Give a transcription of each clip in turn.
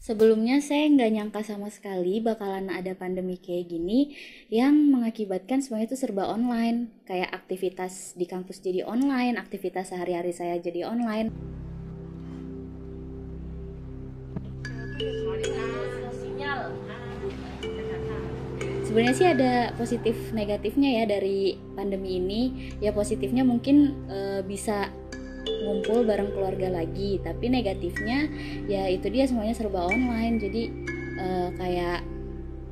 Sebelumnya saya nggak nyangka sama sekali bakalan ada pandemi kayak gini yang mengakibatkan semuanya itu serba online. Kayak aktivitas di kampus jadi online, aktivitas sehari-hari saya jadi online. Sebenarnya sih ada positif negatifnya ya dari pandemi ini. Ya positifnya mungkin bisa ngumpul bareng keluarga lagi, tapi negatifnya ya itu dia semuanya serba online. Jadi kayak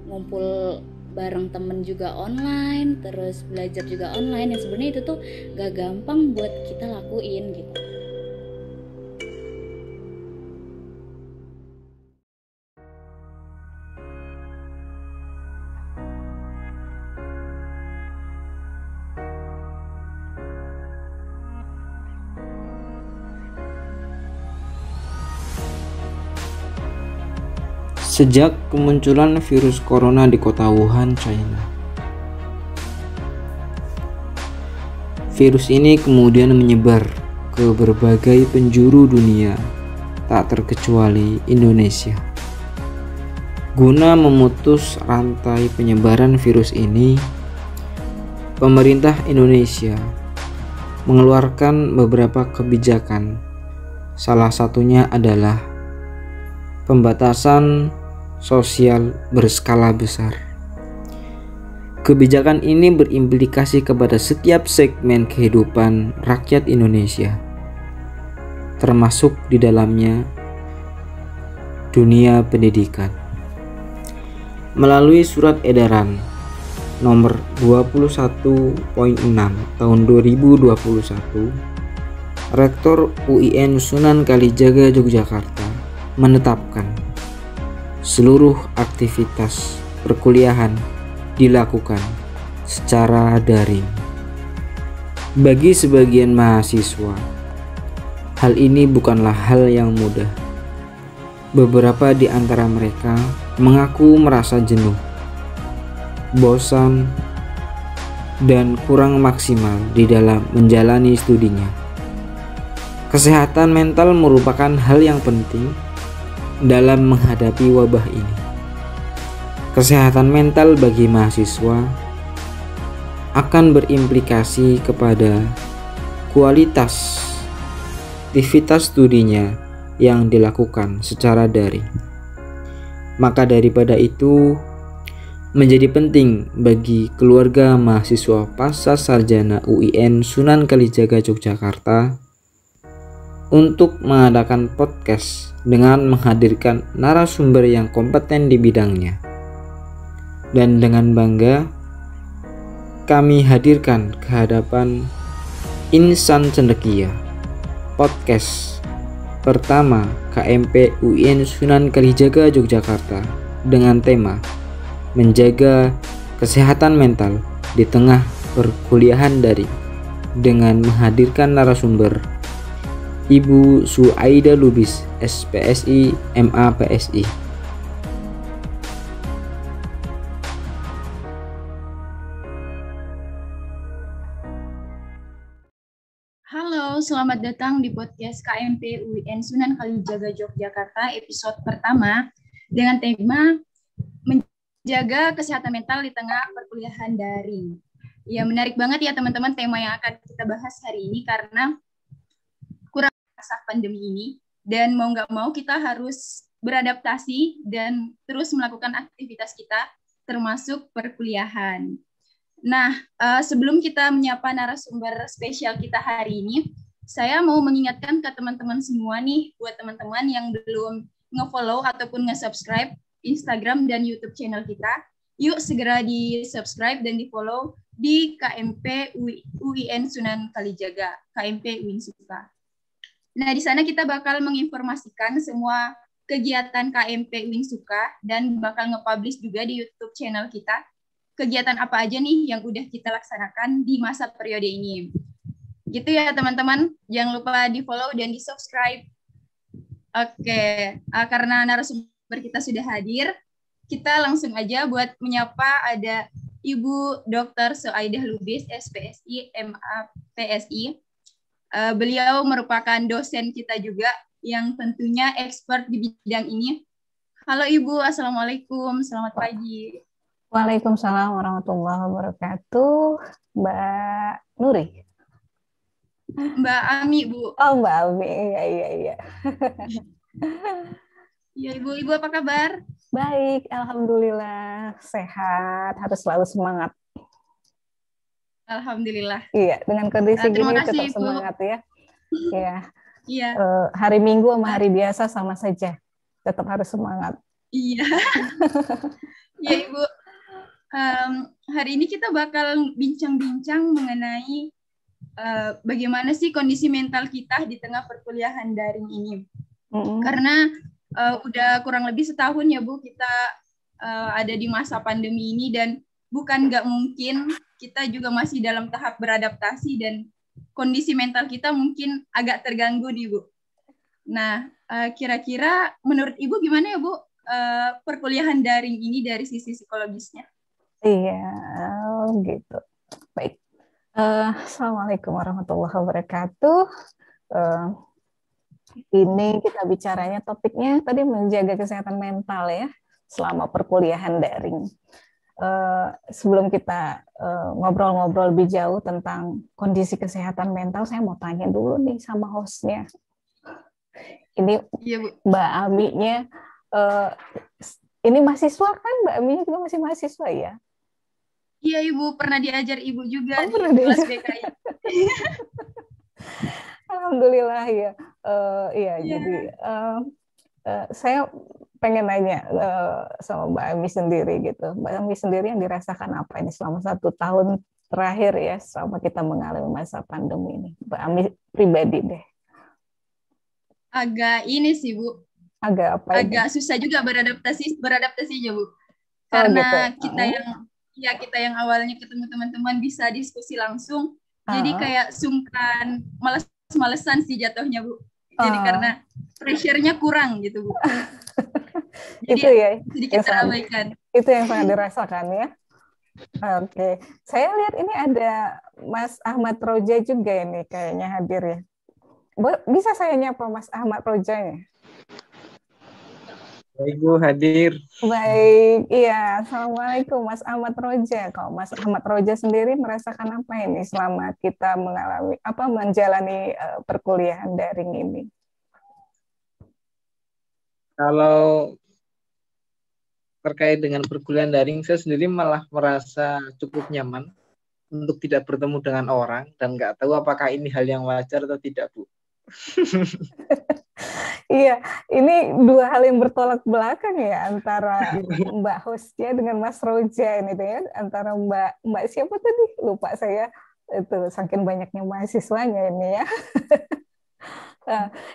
ngumpul bareng temen juga online, terus belajar juga online, yang sebenarnya itu tuh gak gampang buat kita lakuin gitu. Sejak kemunculan virus corona di kota Wuhan, China, virus ini kemudian menyebar ke berbagai penjuru dunia, tak terkecuali Indonesia. Guna memutus rantai penyebaran virus ini, pemerintah Indonesia mengeluarkan beberapa kebijakan. Salah satunya adalah pembatasan sosial berskala besar. Kebijakan ini berimplikasi kepada setiap segmen kehidupan rakyat Indonesia, termasuk di dalamnya dunia pendidikan. Melalui surat edaran nomor 21.6 tahun 2021, Rektor UIN Sunan Kalijaga Yogyakarta menetapkan seluruh aktivitas perkuliahan dilakukan secara daring. Bagi sebagian mahasiswa, hal ini bukanlah hal yang mudah. Beberapa di antara mereka mengaku merasa jenuh, bosan, dan kurang maksimal di dalam menjalani studinya. Kesehatan mental merupakan hal yang penting dalam menghadapi wabah ini. Kesehatan mental bagi mahasiswa akan berimplikasi kepada kualitas aktivitas studinya yang dilakukan secara daring. Maka daripada itu, menjadi penting bagi keluarga mahasiswa pasca sarjana UIN Sunan Kalijaga Yogyakarta untuk mengadakan podcast dengan menghadirkan narasumber yang kompeten di bidangnya. Dan dengan bangga, kami hadirkan ke hadapan Insan Cendekia, podcast pertama KMP UIN Sunan Kalijaga Yogyakarta dengan tema menjaga kesehatan mental di tengah perkuliahan daring, dengan menghadirkan narasumber Ibu Suaida Lubis, SPSI, MA PSI. Halo, selamat datang di podcast KMP UIN Sunan Kalijaga Yogyakarta episode pertama dengan tema menjaga kesehatan mental di tengah perkuliahan daring. Ya, menarik banget ya teman-teman tema yang akan kita bahas hari ini karena masa pandemi ini, dan mau nggak mau kita harus beradaptasi dan terus melakukan aktivitas kita termasuk perkuliahan. Nah, sebelum kita menyapa narasumber spesial kita hari ini, saya mau mengingatkan ke teman-teman semua nih, buat teman-teman yang belum nge-follow ataupun nge-subscribe Instagram dan YouTube channel kita. Yuk segera di-subscribe dan di-follow di KMP UIN Sunan Kalijaga, KMP UIN Suka. Nah, di sana kita bakal menginformasikan semua kegiatan KMP UIN Suka dan bakal nge-publish juga di YouTube channel kita kegiatan apa aja nih yang udah kita laksanakan di masa periode ini. Gitu ya teman-teman, jangan lupa di-follow dan di-subscribe. Oke, karena narasumber kita sudah hadir, kita langsung aja buat menyapa ada Ibu Dr. Soaidah Lubis, SPSI, MA, PSI. Beliau merupakan dosen kita juga yang tentunya expert di bidang ini. Halo Ibu, Assalamualaikum, selamat pagi. Waalaikumsalam warahmatullahi wabarakatuh, Mbak Nuri. Mbak Ami, Bu. Oh, Mbak Ami, iya. Ya, Ibu apa kabar? Baik, alhamdulillah, sehat, harus selalu semangat. Alhamdulillah. Iya, dengan kondisi terima gini kasih, tetap Ibu. semangat ya. Iya. Iya. Hari Minggu sama hari biasa sama saja, tetap harus semangat. Iya. Ya, Ibu. Hari ini kita bakal bincang-bincang mengenai bagaimana sih kondisi mental kita di tengah perkuliahan daring ini. Karena udah kurang lebih setahun ya Bu kita ada di masa pandemi ini dan bukan nggak mungkin kita juga masih dalam tahap beradaptasi dan kondisi mental kita mungkin agak terganggu nih Bu. Nah, kira-kira menurut Ibu gimana ya Bu perkuliahan daring ini dari sisi psikologisnya? Iya, gitu. Baik. Assalamualaikum warahmatullahi wabarakatuh. Ini kita bicaranya topiknya tadi menjaga kesehatan mental ya selama perkuliahan daring. Sebelum kita ngobrol-ngobrol lebih jauh tentang kondisi kesehatan mental, saya mau tanya dulu nih sama hostnya. Ini iya, Bu. Mbak Ami-nya, ini mahasiswa kan? Mbak Ami-nya juga masih mahasiswa ya? Iya Ibu, pernah diajar Ibu juga di kelas BKI. Alhamdulillah ya. Iya, jadi saya pengen nanya sama Mbak Ami sendiri gitu. Mbak Ami sendiri yang dirasakan apa ini selama 1 tahun terakhir ya, selama kita mengalami masa pandemi ini. Mbak Ami pribadi deh. Agak ini sih Bu. Agak apa? Agak susah juga beradaptasinya Bu. Karena gitu. kita yang awalnya ketemu teman-teman bisa diskusi langsung, jadi kayak sungkan, males-malesan sih jatuhnya Bu. Jadi karena pressure-nya kurang gitu Bu. Jadi itu ya, sedikit terabaikan. Itu yang sangat dirasakan ya. Oke, saya lihat ini ada Mas Ahmad Roja juga ini kayaknya hadir ya. Bisa saya nyapa Mas Ahmad Rojanya? Baik Bu, hadir. Baik, iya. Assalamualaikum Mas Ahmad Roja. Kalau Mas Ahmad Roja sendiri merasakan apa ini selama kita menjalani perkuliahan daring ini? Kalau terkait dengan perkuliahan daring, saya sendiri malah merasa cukup nyaman untuk tidak bertemu dengan orang dan nggak tahu apakah ini hal yang wajar atau tidak, Bu. Iya, ini dua hal yang bertolak belakang ya antara Mbak hostnya dengan Mas Roja ini ya, antara Mbak siapa tadi? Lupa saya, itu saking banyaknya mahasiswanya ini ya.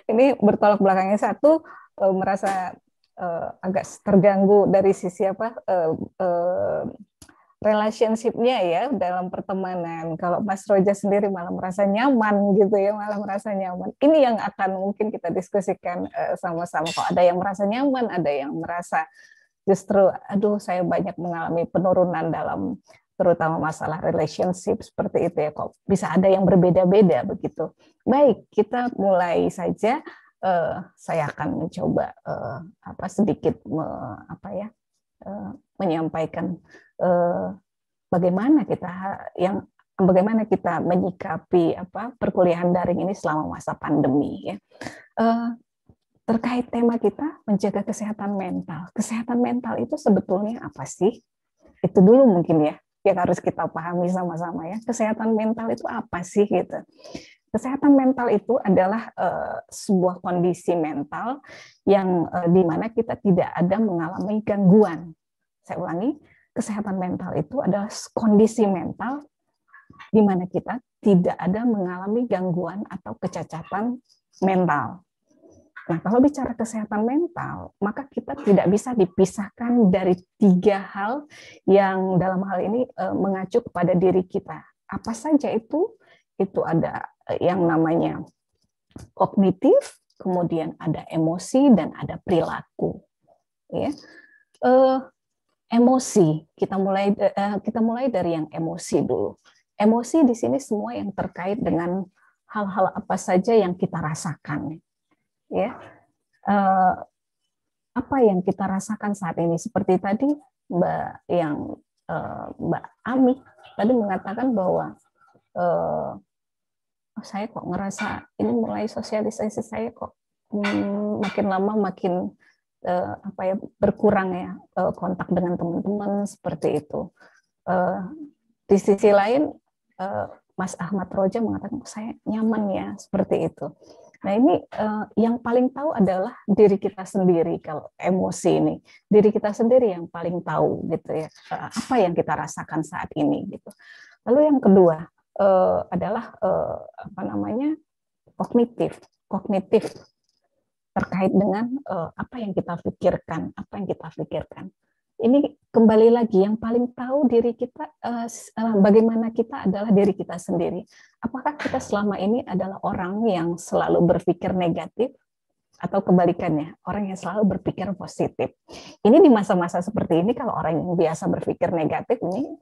Ini bertolak belakangnya, satu merasa agak terganggu dari sisi relationship-nya ya dalam pertemanan. Kalau Mas Roja sendiri malah merasa nyaman gitu ya, malah merasa nyaman. Ini yang akan mungkin kita diskusikan sama-sama. Kalau ada yang merasa nyaman, ada yang merasa justru aduh saya banyak mengalami penurunan dalam terutama masalah relationship seperti itu ya. Kok bisa ada yang berbeda-beda begitu. Baik, kita mulai saja. Saya akan mencoba sedikit menyampaikan bagaimana kita menyikapi perkuliahan daring ini selama masa pandemi ya. Terkait tema kita menjaga kesehatan mental. Kesehatan mental itu sebetulnya apa sih? Itu dulu mungkin ya yang harus kita pahami sama-sama ya. Kesehatan mental itu apa sih gitu. Kesehatan mental itu adalah sebuah kondisi mental yang di mana kita tidak ada mengalami gangguan. Saya ulangi, kesehatan mental itu adalah kondisi mental di mana kita tidak ada mengalami gangguan atau kecacatan mental. Nah, kalau bicara kesehatan mental, maka kita tidak bisa dipisahkan dari 3 hal yang dalam hal ini mengacu kepada diri kita. Apa saja itu? Itu ada yang namanya kognitif, kemudian ada emosi, dan ada perilaku. Ya. Emosi, kita mulai dari yang emosi dulu. Emosi di sini semua yang terkait dengan hal-hal apa saja yang kita rasakan. Ya, apa yang kita rasakan saat ini? Seperti tadi Mbak Ami tadi mengatakan bahwa saya kok ngerasa ini mulai sosialisasi saya kok makin lama makin berkurang ya, kontak dengan teman-teman seperti itu. Di sisi lain Mas Ahmad Roja mengatakan saya nyaman ya seperti itu. Nah ini yang paling tahu adalah diri kita sendiri. Kalau emosi ini diri kita sendiri yang paling tahu gitu ya, apa yang kita rasakan saat ini gitu. Lalu yang kedua adalah kognitif terkait dengan apa yang kita pikirkan. Ini kembali lagi yang paling tahu diri kita, bagaimana kita adalah diri kita sendiri. Apakah kita selama ini adalah orang yang selalu berpikir negatif atau kebalikannya, orang yang selalu berpikir positif. Ini di masa-masa seperti ini kalau orang yang biasa berpikir negatif ini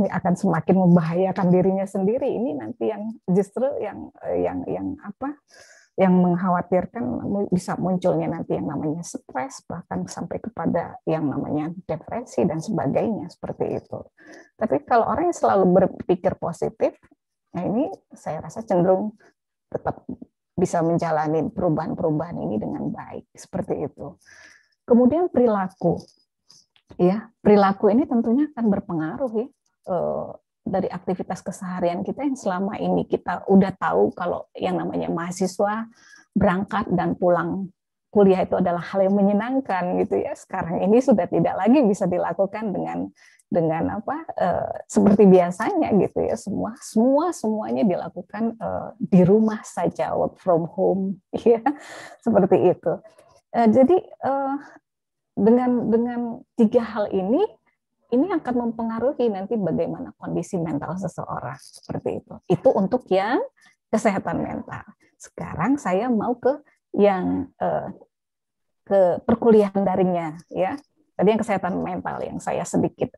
akan semakin membahayakan dirinya sendiri. Ini nanti yang justru yang mengkhawatirkan, bisa munculnya nanti yang namanya stres, bahkan sampai kepada yang namanya depresi dan sebagainya seperti itu. Tapi kalau orang yang selalu berpikir positif, nah ini saya rasa cenderung tetap bisa menjalani perubahan-perubahan ini dengan baik seperti itu. Kemudian perilaku. Ya, perilaku ini tentunya akan berpengaruh ya dari aktivitas keseharian kita yang selama ini kita udah tahu kalau yang namanya mahasiswa berangkat dan pulang kuliah itu adalah hal yang menyenangkan gitu ya. Sekarang ini sudah tidak lagi bisa dilakukan dengan seperti biasanya gitu ya. Semuanya dilakukan di rumah saja, work from home ya, seperti itu. Jadi dengan 3 hal ini akan mempengaruhi nanti bagaimana kondisi mental seseorang seperti itu. Itu untuk yang kesehatan mental. Sekarang saya mau ke yang ke perkuliahan daringnya ya. Tadi yang kesehatan mental yang saya sedikit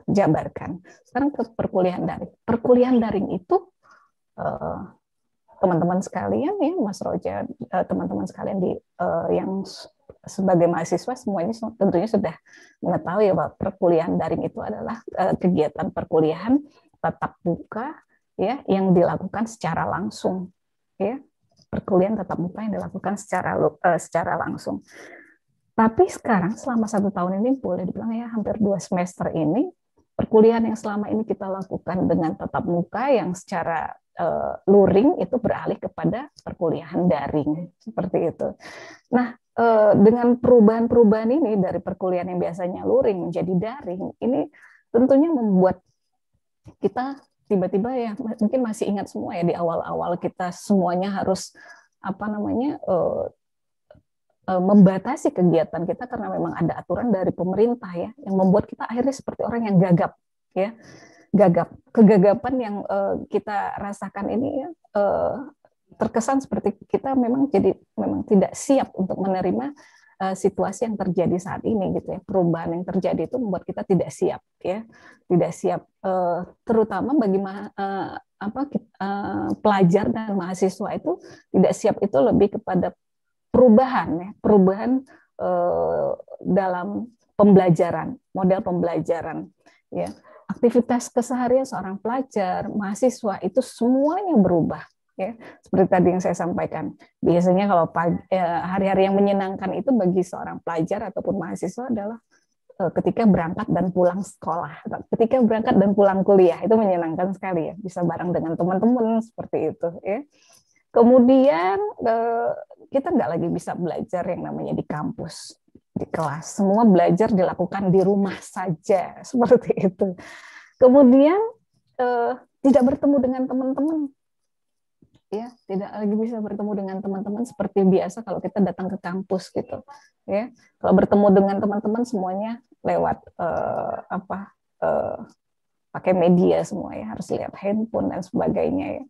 jabarkan. Sekarang ke perkuliahan daring. Perkuliahan daring itu teman-teman sekalian ya, Mas Roja, teman-teman sekalian yang sebagai mahasiswa semuanya tentunya sudah mengetahui bahwa perkuliahan daring itu adalah kegiatan perkuliahan tatap muka ya yang dilakukan secara langsung ya, perkuliahan tatap muka yang dilakukan secara langsung. Tapi sekarang selama 1 tahun ini boleh dibilang ya hampir 2 semester ini perkuliahan yang selama ini kita lakukan dengan tatap muka yang secara luring itu beralih kepada perkuliahan daring seperti itu. Nah, dengan perubahan-perubahan ini dari perkuliahan yang biasanya luring menjadi daring, ini tentunya membuat kita tiba-tiba ya mungkin masih ingat semua ya di awal-awal kita semuanya harus membatasi kegiatan kita karena memang ada aturan dari pemerintah ya yang membuat kita akhirnya seperti orang yang gagap ya. Kegagapan yang kita rasakan ini ya, terkesan seperti kita memang tidak siap untuk menerima situasi yang terjadi saat ini gitu ya. Perubahan yang terjadi itu membuat kita tidak siap ya, tidak siap terutama bagi pelajar dan mahasiswa itu tidak siap itu lebih kepada perubahan dalam pembelajaran, model pembelajaran ya. Aktivitas keseharian seorang pelajar, mahasiswa itu semuanya berubah ya. Seperti tadi yang saya sampaikan. Biasanya kalau hari-hari yang menyenangkan itu bagi seorang pelajar ataupun mahasiswa adalah ketika berangkat dan pulang sekolah, ketika berangkat dan pulang kuliah, itu menyenangkan sekali ya, bisa bareng dengan teman-teman seperti itu ya. Kemudian kita nggak lagi bisa belajar yang namanya di kampus, di kelas, semua belajar dilakukan di rumah saja seperti itu. Kemudian tidak bertemu dengan teman-teman, ya, tidak lagi bisa bertemu dengan teman-teman seperti biasa kalau kita datang ke kampus gitu, ya. Kalau bertemu dengan teman-teman semuanya lewat pakai media semua ya, harus lihat handphone dan sebagainya ya.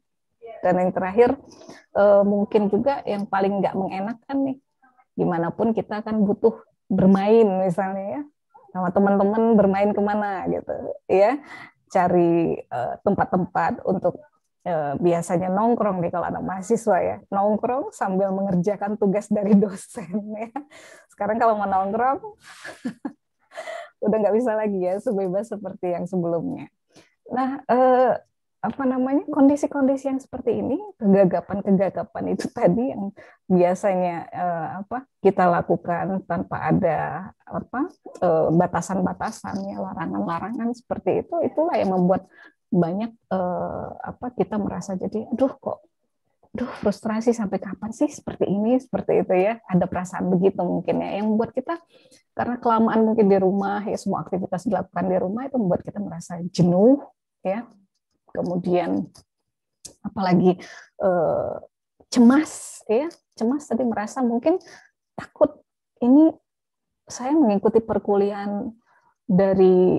Dan yang terakhir mungkin juga yang paling nggak mengenakan nih, gimana pun kita kan butuh bermain misalnya ya, sama teman-teman bermain kemana gitu ya, cari tempat-tempat untuk biasanya nongkrong nih kalau anak mahasiswa ya, nongkrong sambil mengerjakan tugas dari dosen ya. Sekarang kalau mau nongkrong udah nggak bisa lagi ya sebebas seperti yang sebelumnya. Nah, kondisi-kondisi yang seperti ini, kegagapan-kegagapan itu tadi yang biasanya kita lakukan tanpa ada batasan-batasan ya, larangan-larangan seperti itu, itulah yang membuat banyak kita merasa jadi frustrasi, sampai kapan sih seperti ini, seperti itu ya, ada perasaan begitu mungkin ya, yang membuat kita karena kelamaan mungkin di rumah ya, semua aktivitas dilakukan di rumah, itu membuat kita merasa jenuh ya. Kemudian apalagi cemas ya, cemas tadi merasa mungkin takut, ini saya mengikuti perkuliahan dari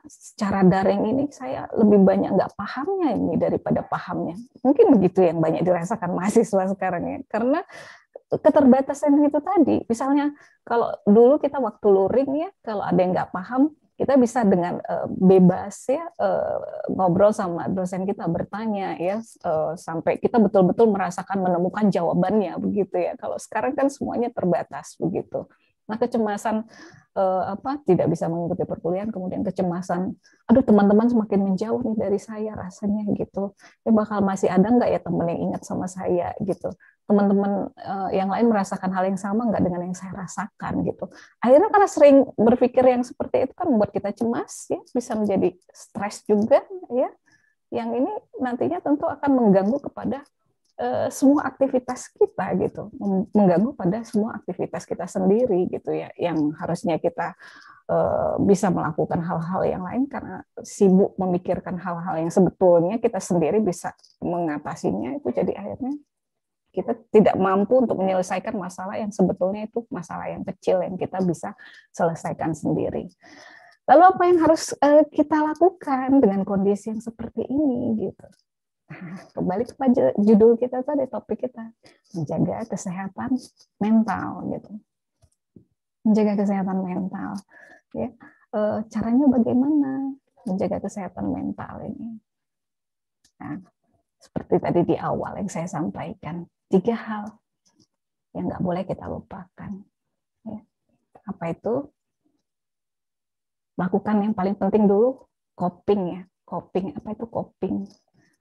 secara daring ini, saya lebih banyak nggak pahamnya ini daripada pahamnya. Mungkin begitu yang banyak dirasakan mahasiswa sekarang ya, karena keterbatasan itu tadi. Misalnya kalau dulu kita waktu luring ya, kalau ada yang nggak paham, kita bisa dengan bebas ya ngobrol sama dosen kita, bertanya ya, sampai kita betul-betul merasakan menemukan jawabannya begitu ya. Kalau sekarang kan semuanya terbatas begitu. Nah, kecemasan tidak bisa mengikuti perkuliahan, kemudian kecemasan, aduh teman-teman semakin menjauh nih dari saya rasanya gitu. Ya bakal masih ada nggak ya teman yang ingat sama saya gitu. Teman-teman yang lain merasakan hal yang sama nggak dengan yang saya rasakan gitu. Akhirnya karena sering berpikir yang seperti itu kan membuat kita cemas ya, bisa menjadi stres juga ya. Yang ini nantinya tentu akan mengganggu kepada semua aktivitas kita gitu, mengganggu pada semua aktivitas kita sendiri gitu ya, yang harusnya kita bisa melakukan hal-hal yang lain karena sibuk memikirkan hal-hal yang sebetulnya kita sendiri bisa mengatasinya, itu jadi akhirnya kita tidak mampu untuk menyelesaikan masalah yang sebetulnya itu masalah yang kecil yang kita bisa selesaikan sendiri. Lalu apa yang harus kita lakukan dengan kondisi yang seperti ini gitu? Kembali kepada judul kita tadi, topik kita, menjaga kesehatan mental gitu. Menjaga kesehatan mental ya. Caranya bagaimana menjaga kesehatan mental ini? Nah, seperti tadi di awal yang saya sampaikan, 3 hal yang nggak boleh kita lupakan ya. Apa itu? Lakukan yang paling penting dulu, coping ya. Coping, apa itu coping?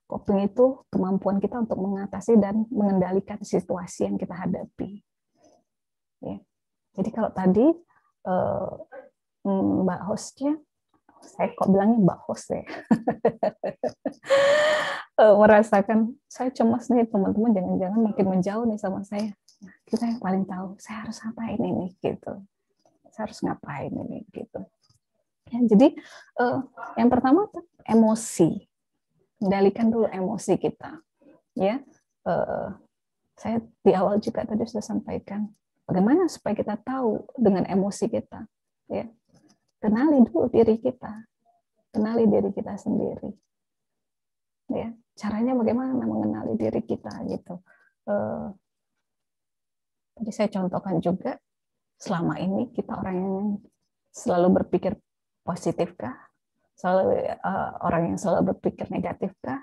Coping itu kemampuan kita untuk mengatasi dan mengendalikan situasi yang kita hadapi. Ya. Jadi kalau tadi Mbak hostnya, saya kok bilangnya Mbak host ya, merasakan saya cemas nih, teman-teman jangan-jangan makin menjauh nih sama saya. Nah, kita yang paling tahu, saya harus ngapain ini gitu. Saya harus ngapain ini gitu. Ya, jadi yang pertama emosi. Kendalikan dulu emosi kita, ya. Saya di awal juga tadi sudah sampaikan bagaimana supaya kita tahu dengan emosi kita, ya. Kenali dulu diri kita, kenali diri kita sendiri, ya. Caranya bagaimana mengenali diri kita gitu. Tadi saya contohkan juga, selama ini kita orang yang selalu berpikir positifkah? Selalu orang yang selalu berpikir negatifkah?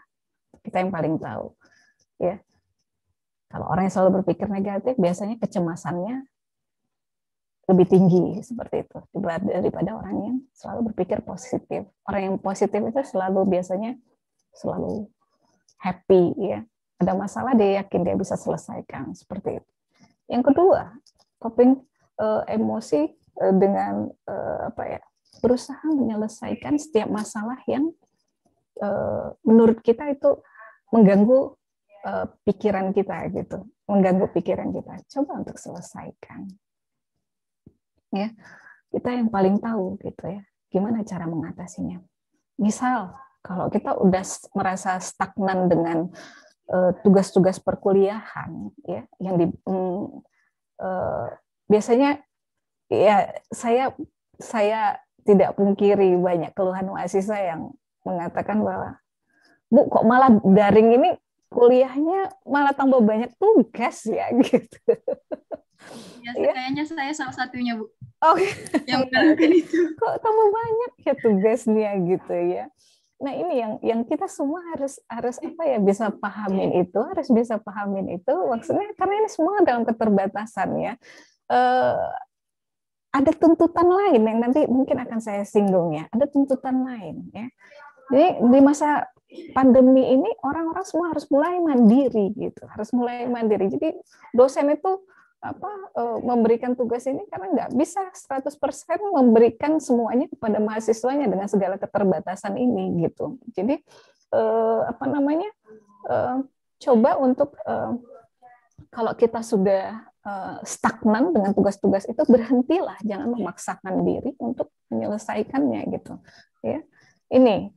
Kita yang paling tahu ya. Kalau orang yang selalu berpikir negatif, biasanya kecemasannya lebih tinggi seperti itu daripada orang yang selalu berpikir positif. Orang yang positif itu biasanya selalu happy ya. Ada masalah dia yakin dia bisa selesaikan seperti itu. Yang kedua, coping emosi dengan berusaha menyelesaikan setiap masalah yang menurut kita itu mengganggu pikiran kita gitu, mengganggu pikiran kita. Coba untuk selesaikan. Ya, kita yang paling tahu gitu ya, gimana cara mengatasinya. Misal kalau kita udah merasa stagnan dengan tugas-tugas perkuliahan ya yang biasanya ya saya tidak pungkiri banyak keluhan mahasiswa yang mengatakan bahwa Bu kok malah daring ini kuliahnya malah tambah banyak tugas ya gitu. Ya, kayaknya saya salah satunya Bu. Oh, yang mengalami itu. Kok tambah banyak ya tugasnya gitu ya. Nah ini yang kita semua harus apa ya bisa pahamin itu, maksudnya karena ini semua dalam keterbatasan ya. Ada tuntutan lain yang nanti mungkin akan saya singgung ya. Ada tuntutan lain ya. Jadi di masa pandemi ini orang-orang semua harus mulai mandiri gitu, Jadi dosen itu memberikan tugas ini karena nggak bisa 100% memberikan semuanya kepada mahasiswanya dengan segala keterbatasan ini gitu. Jadi coba untuk kalau kita sudah stagnan dengan tugas-tugas itu, berhentilah, jangan memaksakan diri untuk menyelesaikannya gitu ya. Ini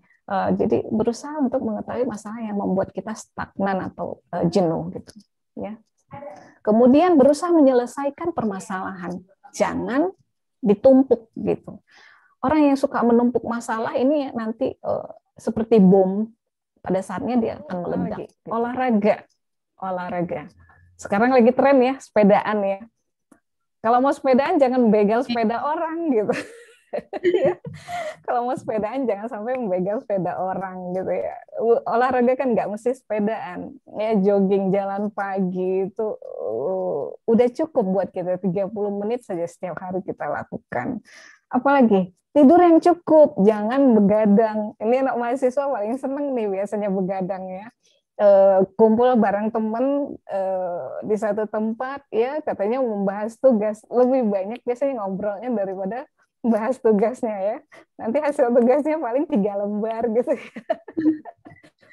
jadi berusaha untuk mengetahui masalah yang membuat kita stagnan atau jenuh gitu ya. Kemudian berusaha menyelesaikan permasalahan, jangan ditumpuk gitu. Orang yang suka menumpuk masalah ini nanti seperti bom, pada saatnya dia akan meledak. Olahraga. Sekarang lagi tren ya, sepedaan ya. Kalau mau sepedaan jangan begal sepeda orang gitu. Kalau mau sepedaan jangan sampai membegal sepeda orang gitu ya. Olahraga kan nggak mesti sepedaan ya, jogging jalan pagi itu udah cukup buat kita, 30 menit saja setiap hari kita lakukan. Apalagi tidur yang cukup, jangan begadang. Ini anak mahasiswa paling seneng nih biasanya begadang ya. Kumpul bareng teman di satu tempat ya, katanya membahas tugas, lebih banyak biasanya ngobrolnya daripada bahas tugasnya ya. Nanti hasil tugasnya paling 3 lembar gitu ya.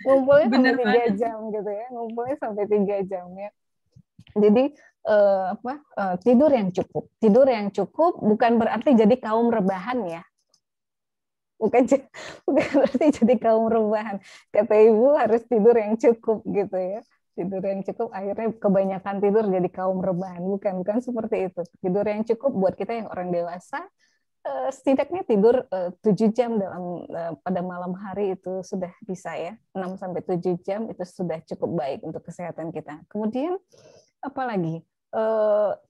Ngumpulnya sampai 3 jam gitu ya. Ngumpulnya sampai 3 jam ya. Jadi tidur yang cukup. Tidur yang cukup bukan berarti jadi kaum rebahan ya. Bukan berarti jadi kaum rebahan. Kata Ibu harus tidur yang cukup gitu ya. Tidur yang cukup akhirnya kebanyakan tidur jadi kaum rebahan. Bukan seperti itu. Tidur yang cukup buat kita yang orang dewasa, setidaknya tidur 7 jam pada malam hari itu sudah bisa ya. 6-7 jam itu sudah cukup baik untuk kesehatan kita. Kemudian apalagi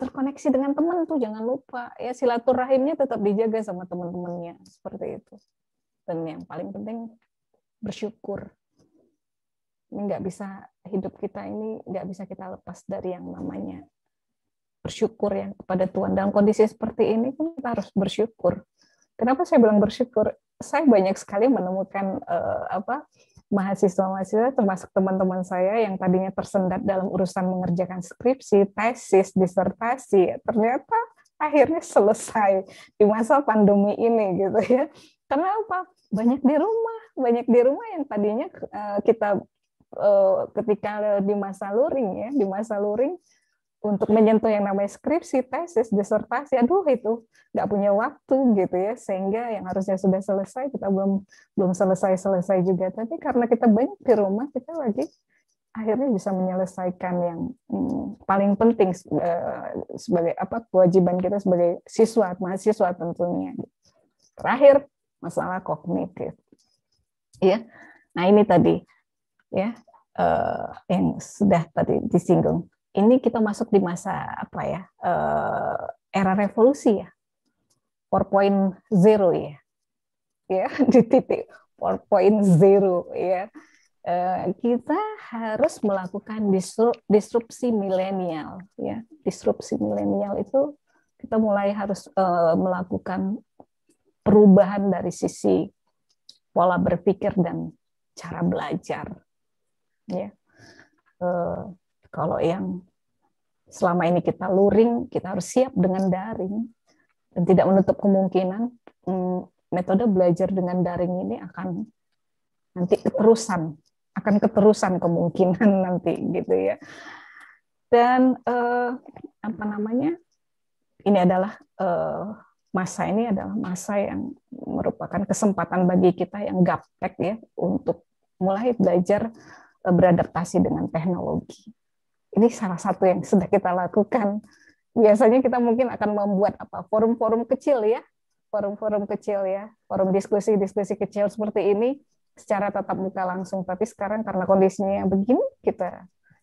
terkoneksi dengan teman tuh jangan lupa ya, silaturahimnya tetap dijaga sama teman-temannya seperti itu. Dan yang paling penting bersyukur. Ini hidup kita ini nggak bisa kita lepas dari yang namanya bersyukur ya kepada Tuhan. Dalam kondisi seperti ini pun kita harus bersyukur. Kenapa saya bilang bersyukur? Saya banyak sekali menemukan mahasiswa-mahasiswa termasuk teman-teman saya yang tadinya tersendat dalam urusan mengerjakan skripsi, tesis, disertasi, ternyata akhirnya selesai di masa pandemi ini gitu ya. Karena apa? Banyak di rumah yang tadinya kita ketika di masa luring untuk menyentuh yang namanya skripsi, tesis, disertasi, itu nggak punya waktu gitu ya, sehingga yang harusnya sudah selesai kita belum selesai juga. Tapi karena kita banyak di rumah, kita lagi akhirnya bisa menyelesaikan yang paling penting sebagai kewajiban kita sebagai mahasiswa tentunya. Terakhir masalah kognitif, ya. Nah ini tadi ya yang sudah tadi disinggung. Ini kita masuk di masa era revolusi ya, 4.0 ya, di titik 4.0 ya. Kita harus melakukan disrupsi milenial ya. Disrupsi milenial itu kita mulai harus melakukan perubahan dari sisi pola berpikir dan cara belajar ya. Kalau yang selama ini kita luring, kita harus siap dengan daring dan tidak menutup kemungkinan metode belajar dengan daring ini akan nanti keterusan kemungkinan nanti gitu ya. Dan ini adalah masa yang merupakan kesempatan bagi kita yang gaptek ya untuk mulai belajar beradaptasi dengan teknologi. Ini salah satu yang sudah kita lakukan. Biasanya kita mungkin akan membuat forum-forum kecil ya, forum diskusi kecil seperti ini secara tatap muka langsung. Tapi sekarang karena kondisinya yang begini,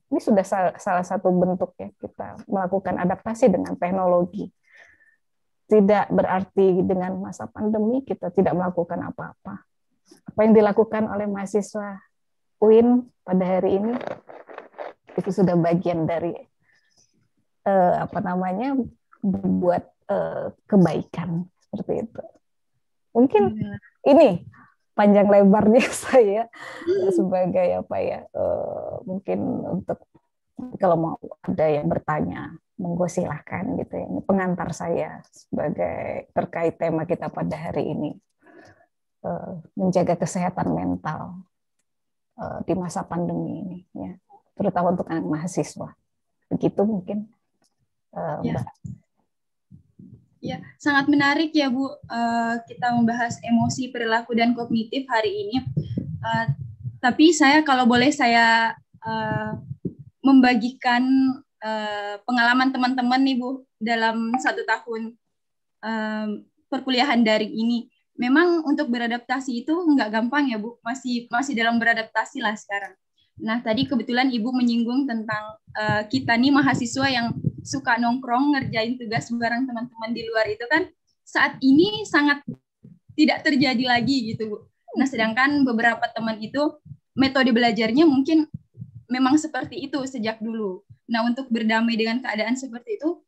ini sudah salah satu bentuk ya kita melakukan adaptasi dengan teknologi. Tidak berarti dengan masa pandemi kita tidak melakukan apa-apa. Apa yang dilakukan oleh mahasiswa UIN pada hari ini itu sudah bagian dari berbuat kebaikan seperti itu. Mungkin ini panjang lebarnya saya sebagai mungkin untuk kalau mau ada yang bertanya, monggo silahkan gitu ya. Ini pengantar saya sebagai terkait tema kita pada hari ini, menjaga kesehatan mental di masa pandemi ini, ya, terutama untuk anak mahasiswa. Begitu mungkin, Mbak. Ya, sangat menarik ya Bu, kita membahas emosi, perilaku, dan kognitif hari ini. Tapi kalau boleh saya membagikan pengalaman teman-teman nih Bu, dalam 1 tahun perkuliahan daring ini. Memang untuk beradaptasi itu nggak gampang ya Bu, masih dalam beradaptasi lah sekarang. Nah tadi kebetulan Ibu menyinggung tentang kita nih mahasiswa yang suka nongkrong ngerjain tugas bareng teman-teman di luar itu kan saat ini sangat tidak terjadi lagi gitu Bu. Nah sedangkan beberapa teman itu metode belajarnya mungkin memang seperti itu sejak dulu. Nah untuk berdamai dengan keadaan seperti itu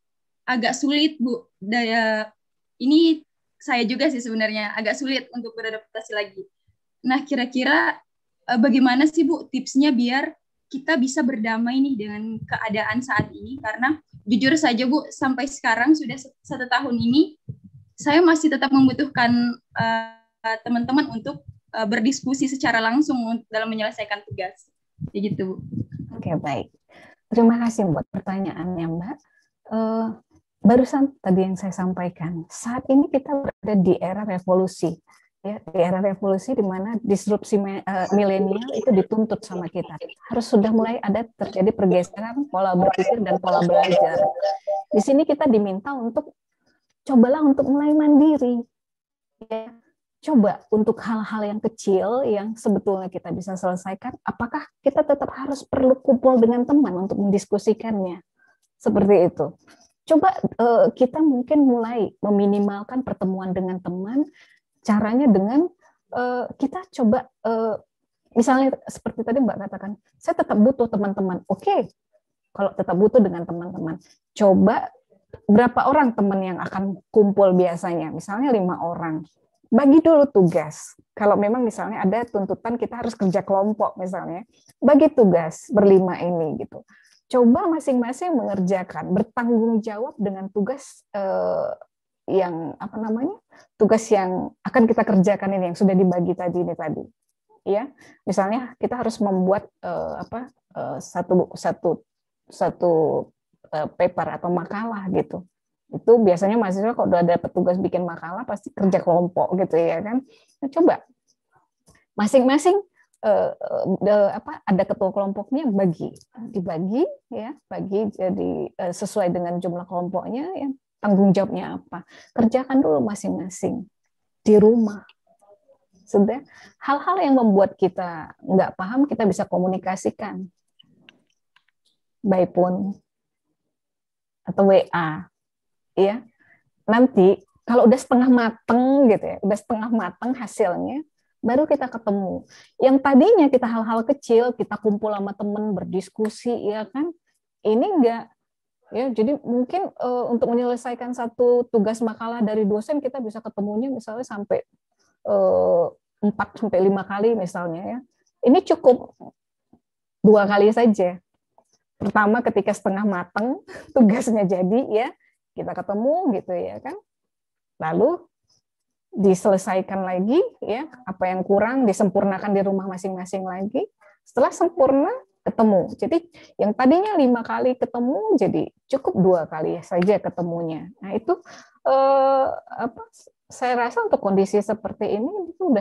agak sulit Bu. Ini saya juga sih sebenarnya agak sulit untuk beradaptasi lagi. Nah kira-kira bagaimana sih Bu tipsnya biar kita bisa berdamai nih dengan keadaan saat ini? Karena jujur saja Bu, sampai sekarang sudah 1 tahun ini, saya masih tetap membutuhkan teman-teman untuk berdiskusi secara langsung dalam menyelesaikan tugas. Kayak gitu Bu. Oke, baik. Terima kasih buat pertanyaannya Mbak. Barusan tadi yang saya sampaikan, saat ini kita berada di era revolusi. Ya, di era revolusi di mana disrupsi milenial itu dituntut sama kita. Harus sudah mulai terjadi pergeseran pola berpikir dan pola belajar. Di sini kita diminta untuk cobalah untuk mulai mandiri. Ya. Coba untuk hal-hal yang kecil yang sebetulnya kita bisa selesaikan, apakah kita tetap harus perlu kumpul dengan teman untuk mendiskusikannya? Seperti itu. Coba kita mungkin mulai meminimalkan pertemuan dengan teman. Caranya dengan kita coba misalnya seperti tadi Mbak katakan, saya tetap butuh teman-teman. Oke, kalau tetap butuh dengan teman-teman, coba berapa orang teman yang akan kumpul biasanya? Misalnya 5 orang. Bagi dulu tugas. Kalau memang misalnya ada tuntutan kita harus kerja kelompok misalnya, bagi tugas berlima ini gitu. Coba masing-masing mengerjakan, bertanggung jawab dengan tugas tugas yang akan kita kerjakan ini yang sudah dibagi tadi. Ya, misalnya kita harus membuat satu paper atau makalah gitu. Itu biasanya mahasiswa kalau udah dapat tugas bikin makalah pasti kerja kelompok gitu ya kan. Nah, coba masing-masing ada ketua kelompoknya dibagi ya, bagi jadi sesuai dengan jumlah kelompoknya ya. Tanggung jawabnya apa? Kerjakan dulu masing-masing di rumah. Sudah hal-hal yang membuat kita nggak paham kita bisa komunikasikan by phone atau WA. Ya, nanti kalau udah setengah mateng gitu ya, udah setengah mateng hasilnya, baru kita ketemu. Yang tadinya kita hal-hal kecil, kita kumpul sama temen berdiskusi, ya kan? Ini enggak, ya. Jadi mungkin untuk menyelesaikan satu tugas makalah dari dosen kita bisa ketemunya misalnya sampai 4-5 kali misalnya ya. Ini cukup 2 kali saja. Pertama ketika setengah mateng tugasnya jadi ya. Kita ketemu gitu ya kan. Lalu diselesaikan lagi, ya, apa yang kurang disempurnakan di rumah masing-masing lagi. Setelah sempurna, ketemu. Jadi yang tadinya 5 kali ketemu jadi cukup 2 kali saja ketemunya. Nah itu saya rasa untuk kondisi seperti ini itu udah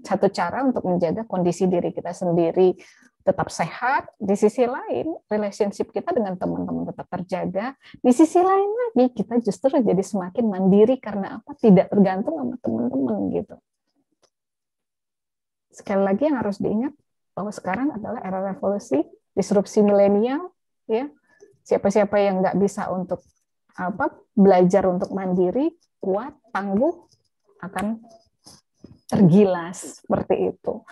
satu cara untuk menjaga kondisi diri kita sendiri tetap sehat. Di sisi lain relationship kita dengan teman-teman tetap terjaga. Di sisi lain lagi kita justru jadi semakin mandiri karena apa? Tidak tergantung sama teman-teman gitu. Sekali lagi yang harus diingat bahwa sekarang adalah era revolusi, disrupsi milenial, ya. Siapa-siapa yang nggak bisa untuk belajar untuk mandiri, kuat, tangguh, akan tergilas seperti itu.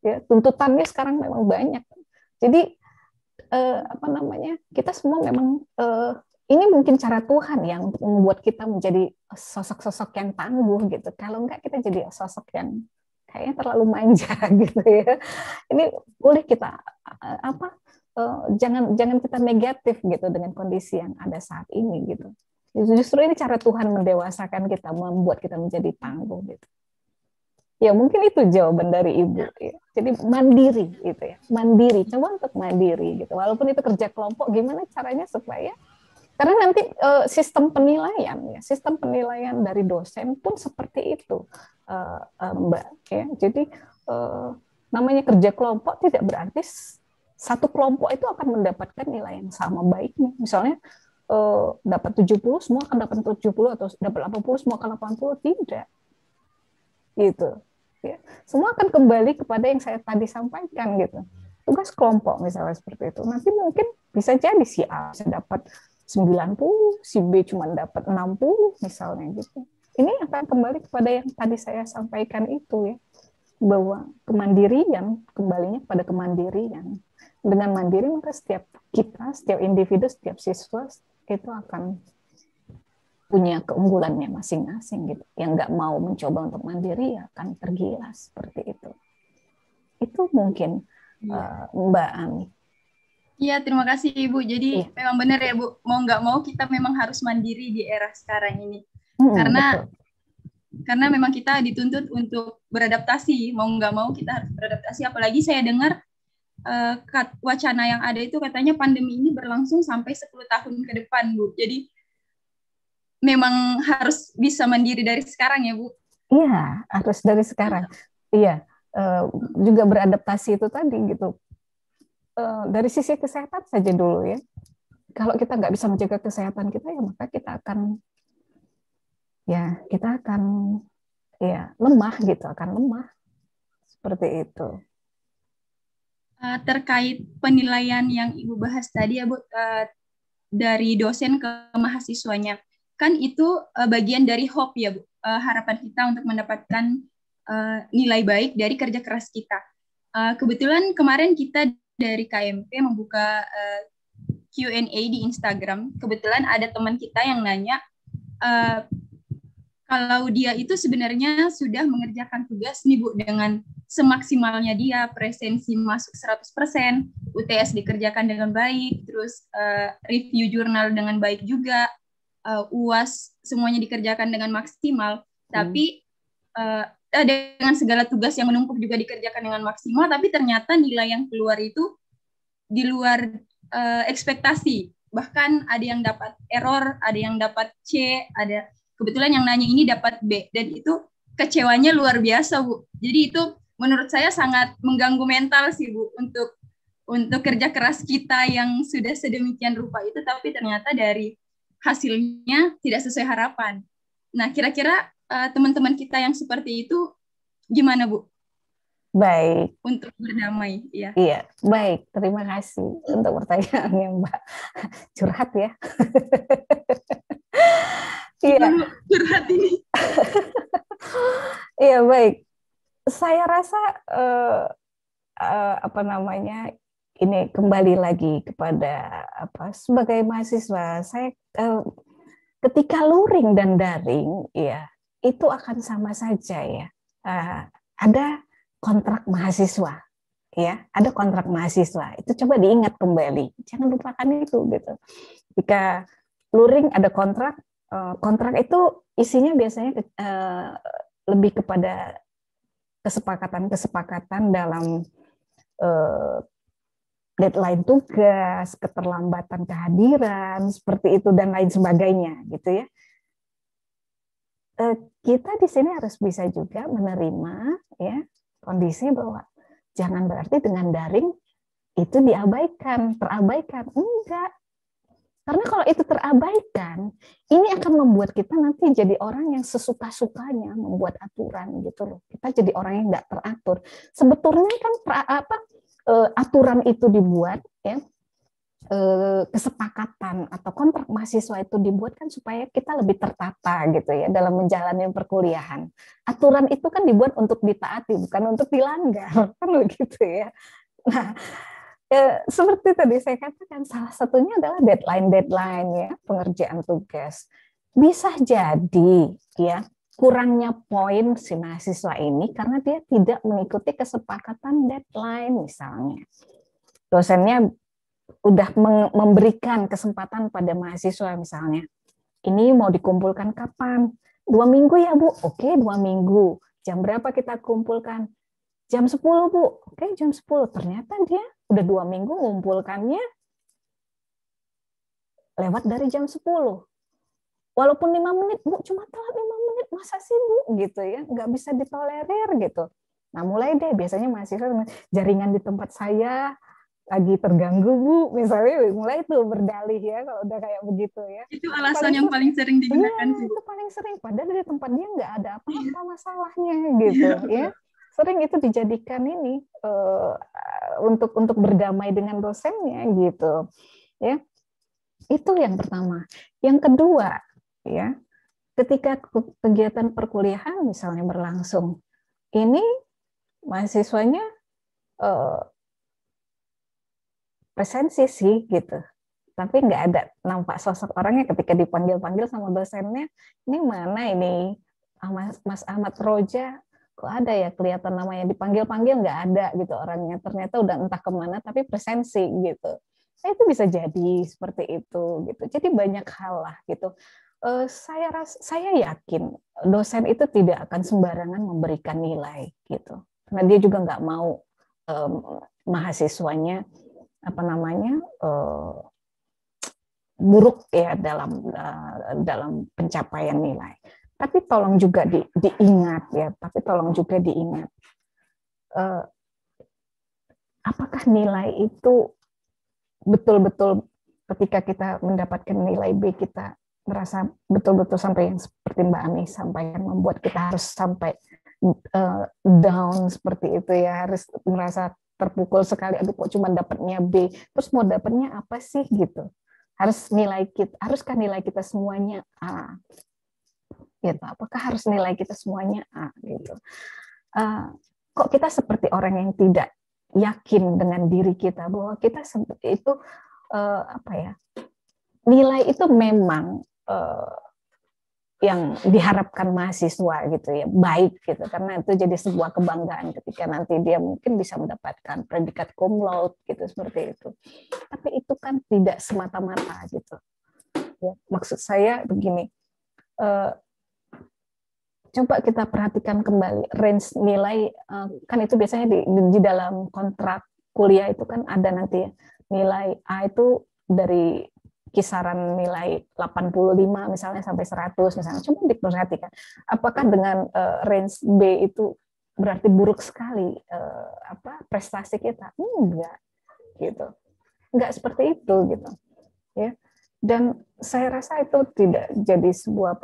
Ya, tuntutannya sekarang memang banyak. Jadi kita semua memang ini mungkin cara Tuhan yang untuk membuat kita menjadi sosok-sosok yang tangguh gitu. Kalau enggak kita jadi sosok yang kayaknya terlalu manja gitu ya. Ini boleh kita jangan kita negatif gitu dengan kondisi yang ada saat ini gitu. Justru ini cara Tuhan mendewasakan kita, membuat kita menjadi tangguh gitu. Ya mungkin itu jawaban dari Ibu. Ya. Jadi mandiri gitu ya, mandiri. Coba untuk mandiri gitu. Walaupun itu kerja kelompok, gimana caranya supaya karena nanti sistem penilaian dari dosen pun seperti itu, Mbak. Ya, jadi namanya kerja kelompok tidak berarti satu kelompok itu akan mendapatkan nilai yang sama baiknya. Misalnya dapat 70 semua akan dapat 70 atau dapat 80 semua akan 80, tidak. Gitu. Ya. Semua akan kembali kepada yang saya tadi sampaikan gitu. Tugas kelompok misalnya seperti itu. Nanti mungkin bisa jadi si A bisa dapat 90, si B cuma dapat 60 misalnya gitu. Ini akan kembali kepada yang tadi saya sampaikan itu ya. Bahwa kemandirian, kembalinya pada kemandirian. Dengan mandiri maka setiap individu, setiap siswa itu akan punya keunggulannya masing-masing gitu. Yang nggak mau mencoba untuk mandiri ya akan tergilas seperti itu. Itu mungkin Mbak Ami. Iya, terima kasih Ibu. Jadi memang benar ya Bu, mau nggak mau kita memang harus mandiri di era sekarang ini. Karena memang kita dituntut untuk beradaptasi, mau nggak mau kita harus beradaptasi. Apalagi saya dengar wacana yang ada itu katanya pandemi ini berlangsung sampai 10 tahun ke depan Bu. Jadi memang harus bisa mandiri dari sekarang ya Bu. Iya, harus dari sekarang. Iya, juga beradaptasi itu tadi gitu. Dari sisi kesehatan saja dulu ya. Kalau kita nggak bisa menjaga kesehatan kita ya maka kita akan lemah gitu, akan lemah seperti itu. Terkait penilaian yang Ibu bahas tadi ya Bu, dari dosen ke mahasiswanya, kan itu bagian dari hope ya Bu, harapan kita untuk mendapatkan nilai baik dari kerja keras kita. Kebetulan kemarin kita dari KMP membuka Q&A di Instagram. Kebetulan ada teman kita yang nanya kalau dia itu sebenarnya sudah mengerjakan tugas nih Bu dengan semaksimalnya dia, presensi masuk 100%, UTS dikerjakan dengan baik, terus review jurnal dengan baik juga, UAS semuanya dikerjakan dengan maksimal, tapi dengan segala tugas yang menumpuk juga dikerjakan dengan maksimal, tapi ternyata nilai yang keluar itu di luar ekspektasi. Bahkan ada yang dapat error, ada yang dapat C, ada kebetulan yang nanya ini dapat B, dan itu kecewanya luar biasa Bu. Jadi itu menurut saya sangat mengganggu mental sih Bu untuk kerja keras kita yang sudah sedemikian rupa itu, tapi ternyata dari hasilnya tidak sesuai harapan. Nah, kira-kira teman-teman kita yang seperti itu gimana Bu? Baik. Untuk berdamai, ya. Iya, baik. Terima kasih untuk pertanyaannya Mbak. Curhat ya. Iya. Curhat ini. Iya, baik. Saya rasa ini kembali lagi kepada sebagai mahasiswa saya ketika luring dan daring ya itu akan sama saja ya. Ada kontrak mahasiswa ya, ada kontrak mahasiswa. Itu coba diingat kembali. Jangan lupakan itu gitu. Jika luring ada kontrak itu isinya biasanya lebih kepada kesepakatan-kesepakatan dalam deadline tugas, keterlambatan kehadiran, seperti itu dan lain sebagainya, gitu ya. Kita di sini harus bisa juga menerima ya kondisi bahwa jangan berarti dengan daring itu terabaikan, enggak. Karena kalau itu terabaikan, ini akan membuat kita nanti jadi orang yang sesuka-sukanya membuat aturan gitu loh. Kita jadi orang yang nggak teratur. Sebetulnya kan aturan itu dibuat ya, kesepakatan atau kontrak mahasiswa itu dibuat kan supaya kita lebih tertata gitu ya dalam menjalani perkuliahan. Aturan itu kan dibuat untuk ditaati, bukan untuk dilanggar, kan begitu ya. Nah, seperti tadi saya katakan, salah satunya adalah deadline ya, pengerjaan tugas. Bisa jadi ya kurangnya poin si mahasiswa ini karena dia tidak mengikuti kesepakatan deadline misalnya. Dosennya udah memberikan kesempatan pada mahasiswa misalnya. Ini mau dikumpulkan kapan? 2 minggu ya Bu? Oke, 2 minggu. Jam berapa kita kumpulkan? Jam 10 Bu. Oke, jam 10. Ternyata dia udah 2 minggu ngumpulkannya lewat dari jam 10. Walaupun 5 menit, Bu, cuma telat 5 menit, masa sih Bu? Gitu ya, nggak bisa ditolerir gitu. Nah, mulai deh biasanya mahasiswa jaringan di tempat saya lagi terganggu Bu, misalnya mulai tuh berdalih ya kalau udah kayak begitu ya. Itu alasan yang paling sering digunakan sih. Itu paling sering, padahal di tempat dia nggak ada apa-apa masalahnya gitu ya. Sering itu dijadikan ini untuk berdamai dengan dosennya gitu ya. Itu yang pertama. Yang kedua ya, ketika kegiatan perkuliahan misalnya berlangsung, ini mahasiswanya presensi sih gitu, tapi nggak ada nampak sosok orangnya ketika dipanggil-panggil sama dosennya. Ini mana ini Mas Ahmad Roja, kok ada ya kelihatan namanya, dipanggil-panggil nggak ada gitu orangnya, ternyata udah entah kemana tapi presensi gitu. Nah, itu bisa jadi seperti itu gitu. Jadi banyak hal lah gitu. Saya yakin dosen itu tidak akan sembarangan memberikan nilai gitu, karena dia juga nggak mau mahasiswanya buruk ya dalam pencapaian nilai. Tapi tolong juga diingat ya, apakah nilai itu betul-betul ketika kita mendapatkan nilai B kita merasa betul-betul sampai yang seperti Mbak Ami sampaikan, membuat kita harus sampai down seperti itu ya, harus merasa terpukul sekali, aduh kok cuma dapatnya B, terus mau dapatnya apa sih gitu. Haruskah nilai kita semuanya A? Gitu. Apakah harus nilai kita semuanya A gitu. Kok kita seperti orang yang tidak yakin dengan diri kita bahwa kita itu nilai itu memang yang diharapkan mahasiswa gitu ya, baik gitu, karena itu jadi sebuah kebanggaan ketika nanti dia mungkin bisa mendapatkan predikat cum laude gitu, seperti itu. Tapi itu kan tidak semata-mata gitu ya. Maksud saya begini, coba kita perhatikan kembali range nilai, kan itu biasanya di dalam kontrak kuliah itu kan ada nanti ya, nilai A itu dari kisaran nilai 85 misalnya sampai 100 misalnya. Coba diperhatikan apakah dengan range B itu berarti buruk sekali prestasi kita? Enggak gitu. Enggak seperti itu gitu. Ya. Dan saya rasa itu tidak jadi sebuah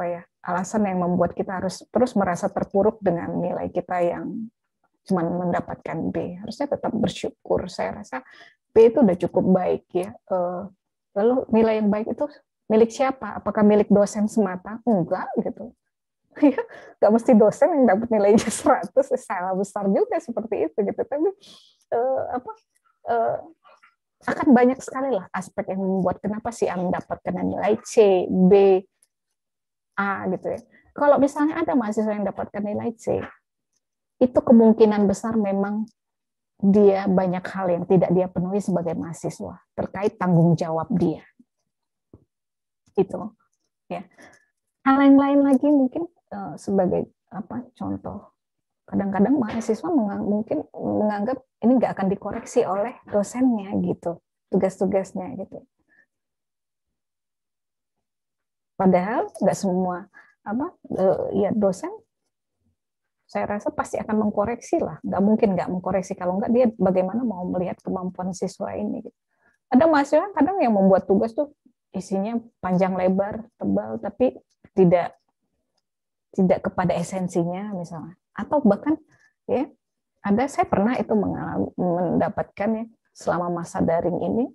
alasan yang membuat kita harus terus merasa terpuruk dengan nilai kita yang cuma mendapatkan B. Harusnya tetap bersyukur. Saya rasa B itu udah cukup baik ya. Lalu nilai yang baik itu milik siapa? Apakah milik dosen semata? Enggak gitu. Enggak mesti dosen yang dapat nilainya 100, salah besar juga seperti itu gitu. Tapi akan banyak sekali lah aspek yang membuat kenapa si A mendapatkan nilai C, B, A gitu ya. Kalau misalnya ada mahasiswa yang dapatkan nilai C, itu kemungkinan besar memang dia banyak hal yang tidak dia penuhi sebagai mahasiswa terkait tanggung jawab dia. Itu ya. Hal yang lain lagi mungkin sebagai contoh. Kadang-kadang mahasiswa mungkin menganggap ini nggak akan dikoreksi oleh dosennya gitu, tugas-tugasnya gitu. Padahal nggak semua ya dosen saya rasa pasti akan mengkoreksi lah, nggak mungkin nggak mengkoreksi, kalau nggak dia bagaimana mau melihat kemampuan siswa ini gitu. Ada mahasiswa kadang yang membuat tugas tuh isinya panjang lebar, tebal, tapi tidak kepada esensinya misalnya, atau bahkan ya saya pernah itu mendapatkan ya selama masa daring ini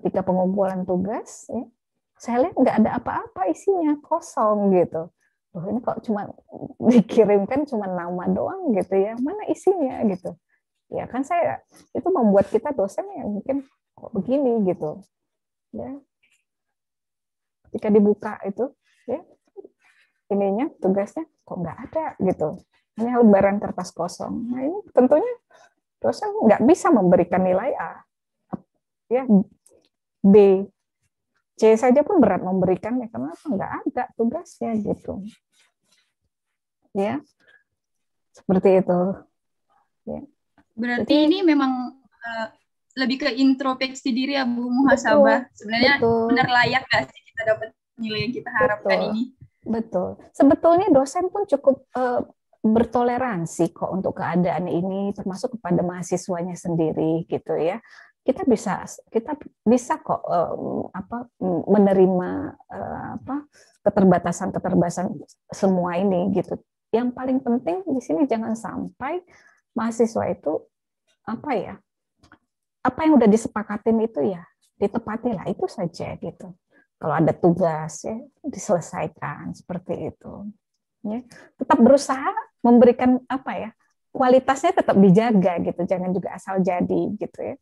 ketika pengumpulan tugas ya, saya lihat nggak ada apa-apa isinya, kosong gitu. Loh, ini kok cuma dikirimkan cuma nama doang gitu ya, mana isinya gitu. Ya kan saya itu membuat kita dosen ya mungkin kok begini gitu. Ya. Ketika dibuka itu ya ininya tugasnya kok nggak ada gitu. Hanya lembaran kertas kosong. Nah ini tentunya dosen nggak bisa memberikan nilai A. Ya, B, C saja pun berat memberikannya karena nggak ada tugasnya gitu. Ya, seperti itu. Ya. Berarti ini memang lebih ke introspeksi diri ya Bu, muhasabah. Sebenarnya benar layak nggak sih kita dapat nilai yang kita harapkan ini? Betul. Sebetulnya dosen pun cukup bertoleransi kok untuk keadaan ini, termasuk kepada mahasiswanya sendiri gitu ya. Kita bisa kok menerima keterbatasan semua ini gitu. Yang paling penting di sini jangan sampai mahasiswa itu apa yang udah disepakatin itu ya ditepati lah, itu saja gitu. Kalau ada tugas ya diselesaikan seperti itu. Ya. Tetap berusaha memberikan kualitasnya tetap dijaga gitu, jangan juga asal jadi gitu ya.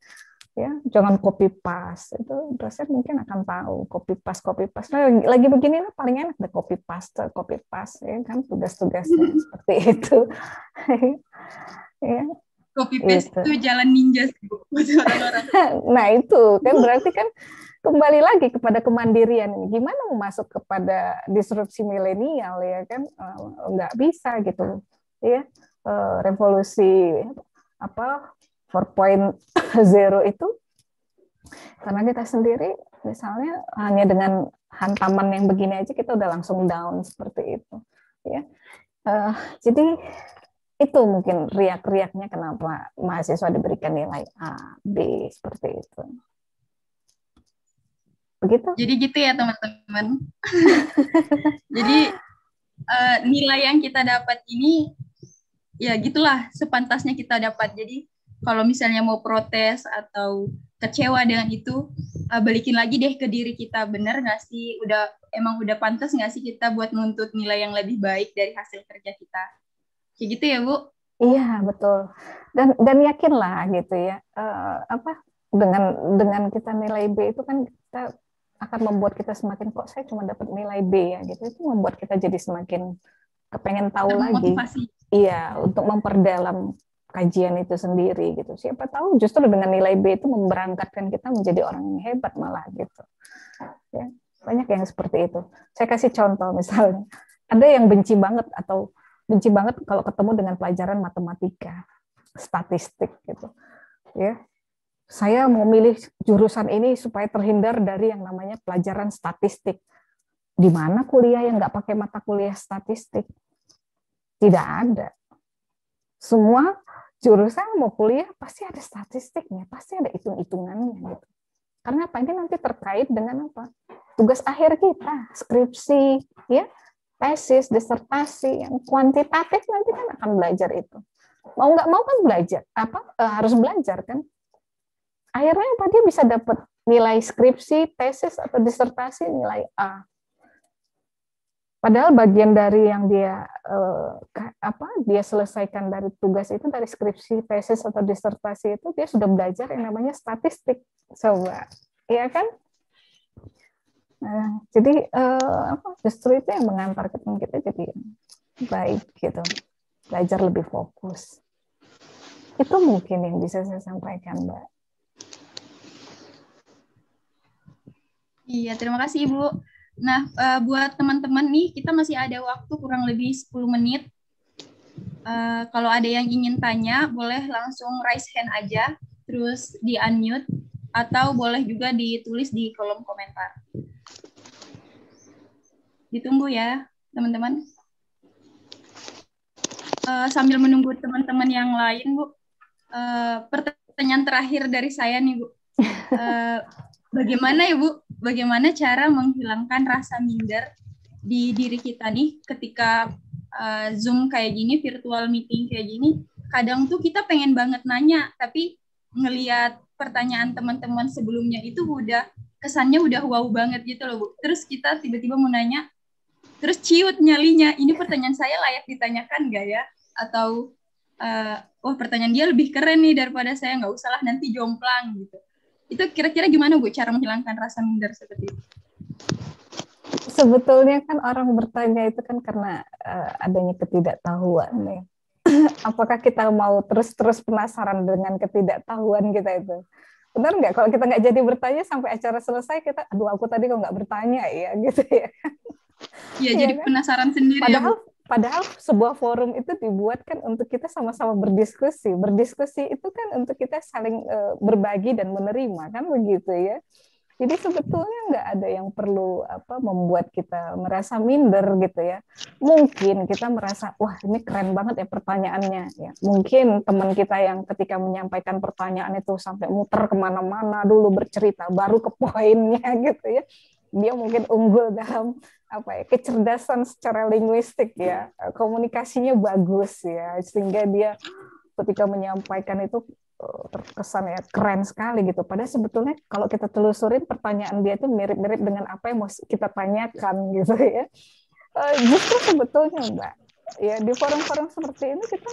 Ya, jangan copy paste. Itu dosen mungkin akan tahu copy paste. Nah, lagi begini lah paling enak deh copy paste ya kan tugas-tugasnya seperti itu. Ya. Copy paste itu jalan ninja buat orang-orang. Nah, itu kan berarti kan kembali lagi kepada kemandirian ini. Gimana mau masuk kepada disrupsi milenial ya kan nggak bisa gitu. Ya. Revolusi 4.0 itu karena kita sendiri misalnya hanya dengan hantaman yang begini aja kita udah langsung down seperti itu ya. Jadi itu mungkin riak-riaknya kenapa mahasiswa diberikan nilai A, B seperti itu. Begitu? Jadi gitu ya teman-teman. Jadi nilai yang kita dapat ini ya gitulah sepantasnya kita dapat. Jadi kalau misalnya mau protes atau kecewa dengan itu, balikin lagi deh ke diri kita, bener nggak sih? Emang udah pantas nggak sih kita buat nuntut nilai yang lebih baik dari hasil kerja kita? Kayak gitu ya Bu? Iya betul. Dan yakinlah gitu ya, dengan kita nilai B itu kan kita akan membuat kita semakin kok saya cuma dapat nilai B ya gitu. Itu membuat kita jadi semakin kepengen tahu lagi. Iya, untuk memperdalam kajian itu sendiri gitu. Siapa tahu justru dengan nilai B itu memberangkatkan kita menjadi orang yang hebat malah gitu. Ya, banyak yang seperti itu. Saya kasih contoh misalnya, ada yang benci banget kalau ketemu dengan pelajaran matematika, statistik gitu. Ya. Saya mau milih jurusan ini supaya terhindar dari yang namanya pelajaran statistik. Di mana kuliah yang nggak pakai mata kuliah statistik? Tidak ada. Semua jurusan mau kuliah pasti ada statistiknya, pasti ada hitung-hitungannya gitu. Karena apa? Ini nanti terkait dengan apa? Tugas akhir kita, skripsi, ya, tesis, disertasi, yang kuantitatif nanti kan akan belajar itu. Mau nggak mau kan belajar, harus belajar kan. Akhirnya apa? Dia bisa dapat nilai skripsi, tesis atau disertasi nilai A. Padahal bagian dari yang dia selesaikan dari tugas itu, dari skripsi, tesis atau disertasi itu dia sudah belajar yang namanya statistik, coba, iya kan? Nah, jadi justru itu yang mengantarkan kita jadi baik gitu, belajar lebih fokus. Itu mungkin yang bisa saya sampaikan, Mbak. Iya, terima kasih Ibu. Nah, buat teman-teman nih, kita masih ada waktu kurang lebih 10 menit. Kalau ada yang ingin tanya, boleh langsung raise hand aja, terus di-unmute, atau boleh juga ditulis di kolom komentar. Ditunggu ya, teman-teman. Sambil menunggu teman-teman yang lain, Bu. Pertanyaan terakhir dari saya nih, Bu. Bagaimana ya, Bu? Bagaimana cara menghilangkan rasa minder di diri kita nih ketika Zoom kayak gini, virtual meeting kayak gini? Kadang tuh kita pengen banget nanya, tapi ngelihat pertanyaan teman-teman sebelumnya itu kesannya udah wow banget gitu loh, Bu. Terus kita tiba-tiba mau nanya, terus ciut nyalinya, ini pertanyaan saya layak ditanyakan nggak ya? Atau, wah pertanyaan dia lebih keren nih daripada saya, nggak usah lah nanti jomplang gitu. Itu kira-kira gimana, Bu, cara menghilangkan rasa minder seperti itu? Sebetulnya kan orang bertanya itu kan karena adanya ketidaktahuan ya. Apakah kita mau terus-terus penasaran dengan ketidaktahuan kita itu? Benar nggak? Kalau kita nggak jadi bertanya sampai acara selesai, kita, aduh aku tadi kok nggak bertanya ya, gitu ya. Iya, jadi kan? Penasaran sendiri. Padahal sebuah forum itu dibuat kan untuk kita sama-sama berdiskusi. Berdiskusi itu kan untuk kita saling berbagi dan menerima, kan begitu ya. Jadi sebetulnya nggak ada yang perlu membuat kita merasa minder gitu ya. Mungkin kita merasa, wah ini keren banget ya pertanyaannya. Ya, mungkin teman kita yang ketika menyampaikan pertanyaan itu sampai muter kemana-mana dulu bercerita, baru ke poinnya gitu ya. Dia mungkin unggul dalam kecerdasan secara linguistik ya, komunikasinya bagus ya, sehingga dia ketika menyampaikan itu terkesan ya keren sekali gitu. Padahal sebetulnya kalau kita telusurin pertanyaan dia itu mirip-mirip dengan apa yang mau kita tanyakan gitu ya. Justru sebetulnya Mbak, ya di forum-forum seperti ini kita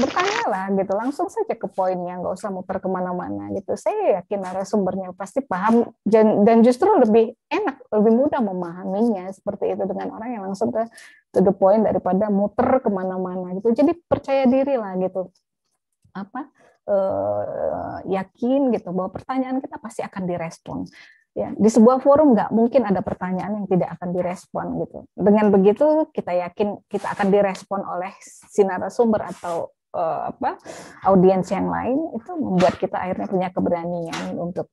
bertanyalah gitu, langsung saja ke poinnya, nggak usah muter kemana-mana gitu. Saya yakin narasumbernya pasti paham dan justru lebih enak, lebih mudah memahaminya seperti itu dengan orang yang langsung to the point daripada muter kemana-mana gitu. Jadi percaya diri lah gitu. Yakin gitu bahwa pertanyaan kita pasti akan direspon. Ya, di sebuah forum nggak mungkin ada pertanyaan yang tidak akan direspon gitu. Dengan begitu kita yakin kita akan direspon oleh si narasumber atau audiens yang lain, itu membuat kita akhirnya punya keberanian untuk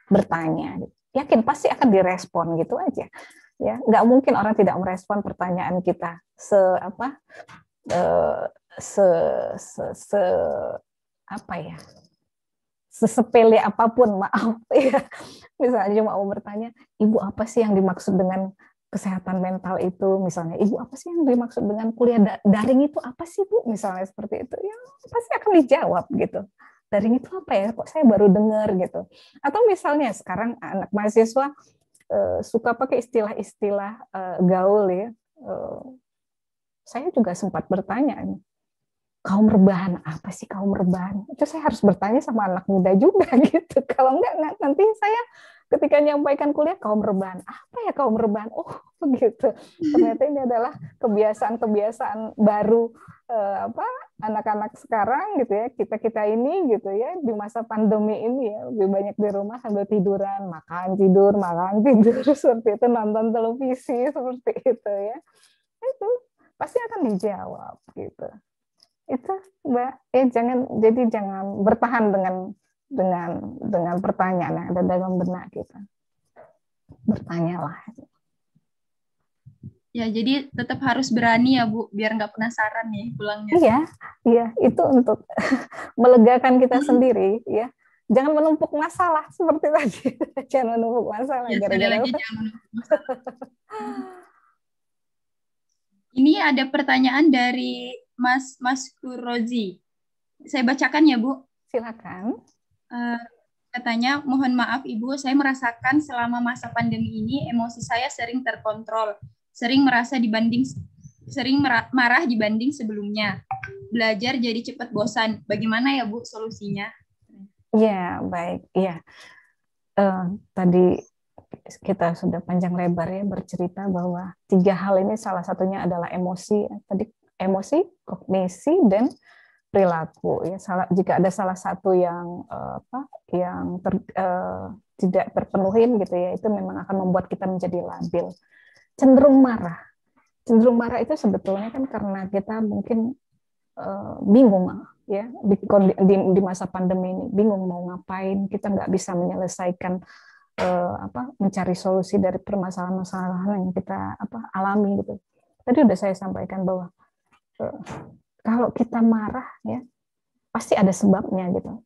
bertanya. Yakin pasti akan direspon gitu aja. Ya, nggak mungkin orang tidak merespon pertanyaan kita sesepele apapun, maaf ya. Misalnya cuma mau bertanya, Ibu apa sih yang dimaksud dengan kesehatan mental itu? Misalnya, Ibu apa sih yang dimaksud dengan kuliah daring itu apa sih, Bu? Misalnya seperti itu, ya pasti akan dijawab gitu. Daring itu apa ya? Kok saya baru dengar gitu. Atau misalnya sekarang anak mahasiswa suka pakai istilah-istilah gaul ya. Saya juga sempat bertanya, kaum rebahan, apa sih kaum rebahan? Itu saya harus bertanya sama anak muda juga gitu. Kalau enggak nanti saya ketika menyampaikan kuliah, kaum rebahan, apa ya kaum rebahan? Oh begitu. Ternyata ini adalah kebiasaan-kebiasaan baru anak-anak sekarang gitu ya, kita ini gitu ya, di masa pandemi ini ya, lebih banyak di rumah sambil tiduran, makan tidur seperti itu, nonton televisi seperti itu ya. Itu pasti akan dijawab gitu. Itu Mbak, jangan bertahan dengan pertanyaan yang ada dalam benak kita. Bertanyalah. Ya, jadi tetap harus berani ya Bu, biar nggak penasaran nih pulangnya. Iya, itu untuk melegakan kita sendiri ya. Jangan menumpuk masalah seperti tadi. Jangan menumpuk masalah Ya, gara-gara lagi jangan menumpuk masalah. Ini ada pertanyaan dari Mas Kurozi. Saya bacakan ya, Bu. Silakan. Katanya, mohon maaf Ibu, saya merasakan selama masa pandemi ini emosi saya sering terkontrol, sering marah dibanding sebelumnya. Belajar jadi cepat bosan. Bagaimana ya Bu solusinya? Ya, baik. Ya. Tadi kita sudah panjang lebar ya bercerita bahwa 3 hal ini salah satunya adalah emosi. Tadi emosi, kognisi, dan perilaku ya. Jika ada salah satu yang tidak terpenuhi gitu ya, itu memang akan membuat kita menjadi labil, cenderung marah. Cenderung marah itu sebetulnya kan karena kita mungkin bingung ya di masa pandemi ini, bingung mau ngapain, kita nggak bisa menyelesaikan mencari solusi dari permasalahan-permasalahan yang kita alami gitu. Tadi udah saya sampaikan bahwa kalau kita marah ya pasti ada sebabnya gitu.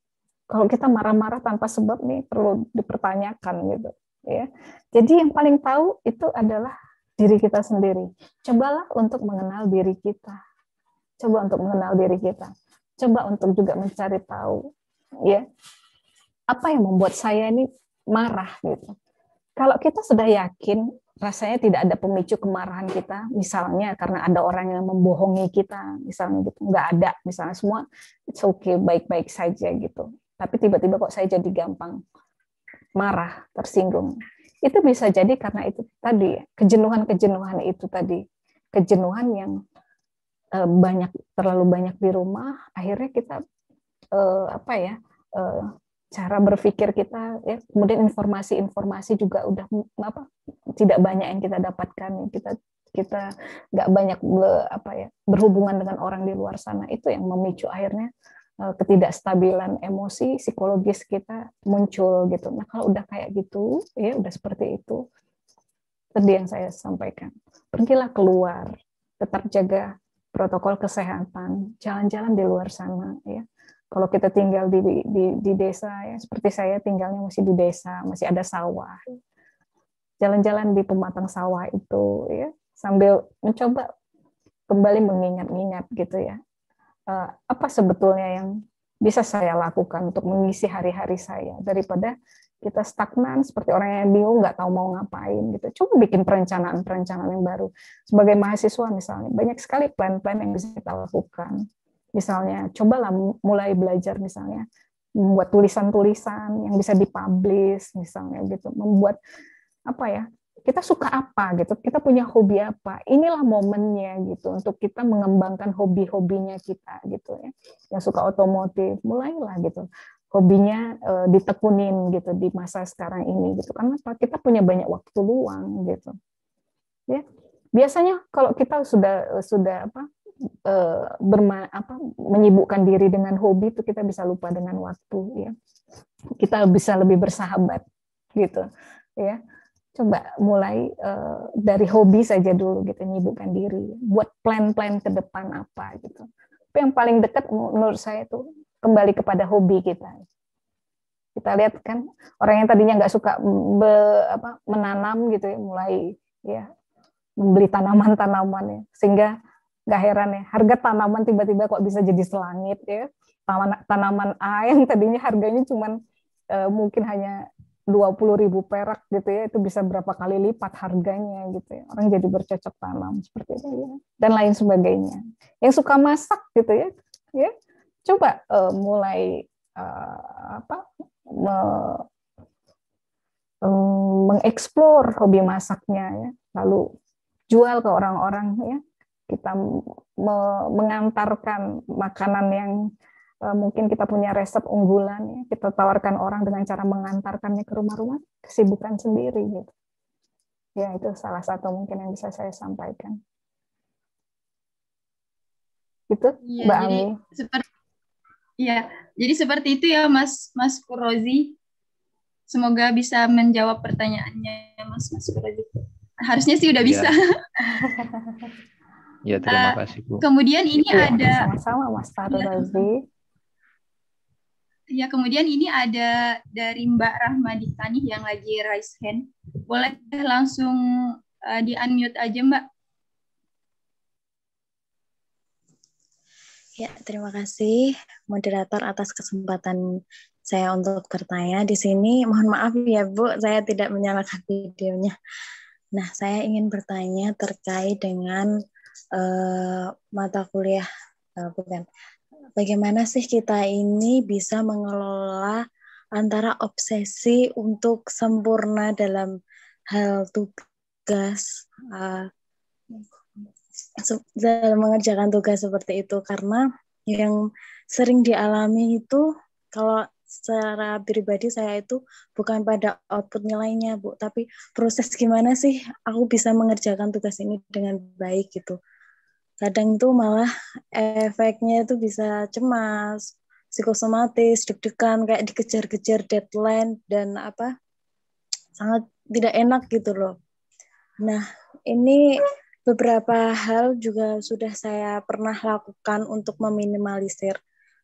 Kalau kita marah-marah tanpa sebab nih perlu dipertanyakan gitu ya. Jadi yang paling tahu itu adalah diri kita sendiri. Cobalah untuk mengenal diri kita. Coba untuk mengenal diri kita. Coba untuk juga mencari tahu ya apa yang membuat saya ini marah gitu. Kalau kita sudah yakin rasanya tidak ada pemicu kemarahan kita, misalnya karena ada orang yang membohongi kita, misalnya gitu, nggak ada, misalnya semua it's okay, baik-baik saja gitu. Tapi tiba-tiba kok saya jadi gampang marah, tersinggung. Itu bisa jadi karena itu tadi, kejenuhan itu tadi, kejenuhan yang terlalu banyak di rumah, akhirnya kita cara berpikir kita ya, kemudian informasi juga udah tidak banyak yang kita dapatkan, kita nggak banyak berhubungan dengan orang di luar sana, itu yang memicu akhirnya ketidakstabilan emosi psikologis kita muncul gitu. Nah kalau udah kayak gitu ya udah seperti itu tadi yang saya sampaikan, pergilah keluar, tetap jaga protokol kesehatan, jalan-jalan di luar sana ya. Kalau kita tinggal di desa ya, seperti saya tinggalnya masih di desa, masih ada sawah. Jalan-jalan di pematang sawah itu ya, sambil mencoba kembali mengingat-ingat gitu ya. Apa sebetulnya yang bisa saya lakukan untuk mengisi hari-hari saya daripada kita stagnan seperti orang yang bingung nggak tahu mau ngapain gitu. Coba bikin perencanaan yang baru. Sebagai mahasiswa misalnya, banyak sekali plan-plan yang bisa kita lakukan. Misalnya, cobalah mulai belajar misalnya membuat tulisan-tulisan yang bisa dipublish misalnya gitu, membuat kita suka apa gitu, kita punya hobi apa, inilah momennya gitu untuk kita mengembangkan hobi-hobinya kita gitu ya. Yang suka otomotif, mulailah gitu hobinya ditekunin gitu di masa sekarang ini gitu, karena kita punya banyak waktu luang gitu ya. Biasanya kalau kita sudah menyibukkan diri dengan hobi itu kita bisa lupa dengan waktu ya, kita bisa lebih bersahabat gitu ya. Coba mulai dari hobi saja dulu gitu, menyibukkan diri, buat plan-plan ke depan apa gitu. Tapi yang paling dekat menurut saya itu kembali kepada hobi kita. Kita lihat kan orang yang tadinya nggak suka menanam gitu ya, mulai ya membeli tanaman-tanaman ya, sehingga nggak heran ya, harga tanaman tiba-tiba kok bisa jadi selangit ya. Tanaman A yang tadinya harganya cuma mungkin hanya 20.000 perak gitu ya, itu bisa berapa kali lipat harganya gitu ya. Orang jadi bercocok tanam seperti itu ya, dan lain sebagainya. Yang suka masak gitu ya, coba mulai mengeksplor hobi masaknya ya, lalu jual ke orang-orang ya. Kita mengantarkan makanan yang mungkin kita punya resep unggulan ya, kita tawarkan orang dengan cara mengantarkannya ke rumah-rumah, kesibukan sendiri gitu. Ya itu salah satu mungkin yang bisa saya sampaikan. Itu ya, Mbak Ami. Jadi seperti itu ya Mas Furozi. Semoga bisa menjawab pertanyaannya Mas Furozi. Harusnya sih udah bisa. Ya, terima kasih Bu. Kemudian ini ada sama-sama Mas Furozi. Ya, kemudian ini ada dari Mbak Rahmadi Tani yang lagi raise hand. Boleh langsung di-unmute aja, Mbak. Ya, terima kasih moderator atas kesempatan saya untuk bertanya di sini. Mohon maaf ya Bu, saya tidak menyalakan videonya. Nah, saya ingin bertanya terkait dengan mata kuliah, bagaimana sih kita ini bisa mengelola antara obsesi untuk sempurna dalam hal tugas, dalam mengerjakan tugas seperti itu, karena Yang sering dialami itu kalau secara pribadi saya itu bukan pada output nilainya, Bu, tapi proses gimana sih aku bisa mengerjakan tugas ini dengan baik gitu. Kadang itu malah efeknya itu bisa cemas, psikosomatis, deg-degan, kayak dikejar-kejar deadline dan sangat tidak enak gitu loh. Nah, ini beberapa hal juga sudah saya pernah lakukan untuk meminimalisir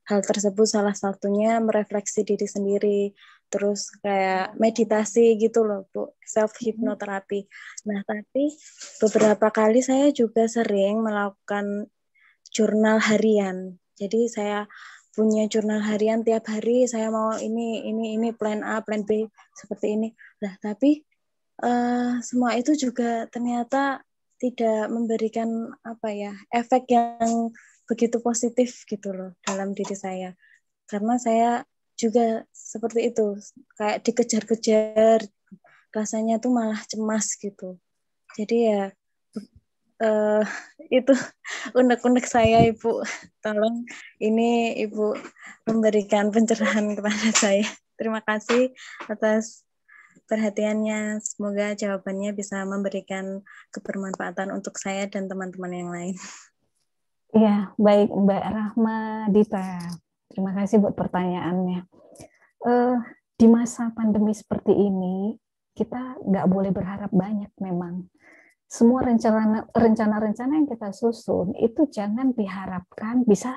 hal tersebut. Salah satunya merefleksi diri sendiri, terus kayak meditasi gitu loh, Bu, self hipnoterapi. Nah, tapi beberapa kali saya juga sering melakukan jurnal harian. Jadi saya punya jurnal harian tiap hari, saya mau ini plan A, plan B seperti ini. Nah, tapi semua itu juga ternyata tidak memberikan efek yang begitu positif gitu loh dalam diri saya, karena saya juga seperti itu, kayak dikejar-kejar, rasanya tuh malah cemas gitu. Jadi ya itu unek-unek saya, Ibu. Tolong ini Ibu memberikan pencerahan kepada saya. Terima kasih atas perhatiannya. Semoga jawabannya bisa memberikan kebermanfaatan untuk saya dan teman-teman yang lain. Iya, baik Mbak Rahma Dita. Terima kasih buat pertanyaannya. Di masa pandemi seperti ini, kita nggak boleh berharap banyak memang. Semua rencana-rencana yang kita susun itu jangan diharapkan bisa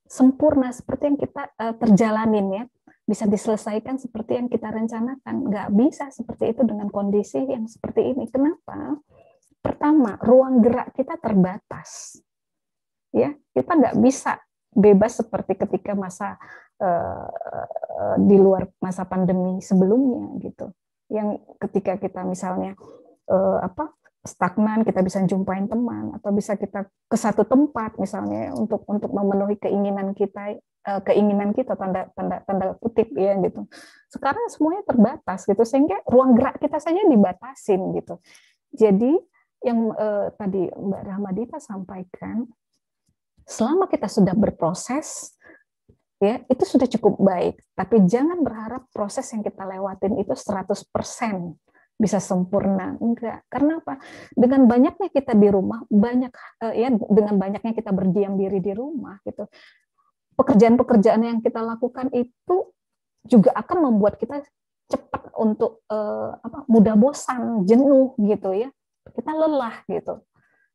sempurna seperti yang kita terjalanin ya. Bisa diselesaikan seperti yang kita rencanakan. Nggak bisa seperti itu dengan kondisi yang seperti ini. Kenapa? Pertama, ruang gerak kita terbatas. Ya, kita nggak bisa bebas seperti ketika masa di luar masa pandemi sebelumnya gitu. Yang ketika kita misalnya stagnan, kita bisa jumpain teman atau bisa kita ke satu tempat misalnya untuk memenuhi keinginan kita tanda kutip ya gitu. Sekarang semuanya terbatas gitu sehingga ruang gerak kita saja dibatasin gitu. Jadi yang tadi Mbak Rahmadita sampaikan, selama kita sudah berproses ya itu sudah cukup baik, tapi jangan berharap proses yang kita lewatin itu 100% bisa sempurna, enggak. Karena apa? Dengan banyaknya kita di rumah, dengan banyaknya kita berdiam diri di rumah gitu. Pekerjaan-pekerjaan yang kita lakukan itu juga akan membuat kita cepat untuk mudah bosan, jenuh gitu ya. Kita lelah gitu.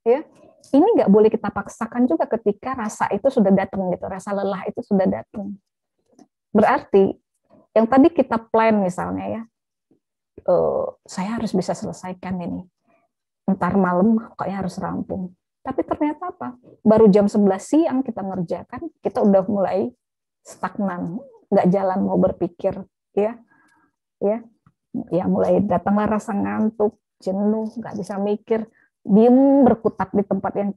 Ya. Ini nggak boleh kita paksakan juga ketika rasa itu sudah datang gitu, rasa lelah itu sudah datang. Berarti yang tadi kita plan misalnya ya, saya harus bisa selesaikan ini. Ntar malam kayaknya harus rampung. Tapi ternyata apa? Baru jam 11 siang kita ngerjakan, kita udah mulai stagnan, nggak jalan mau berpikir, ya, mulai datanglah rasa ngantuk, jenuh, nggak bisa mikir, diem berkutat di tempat yang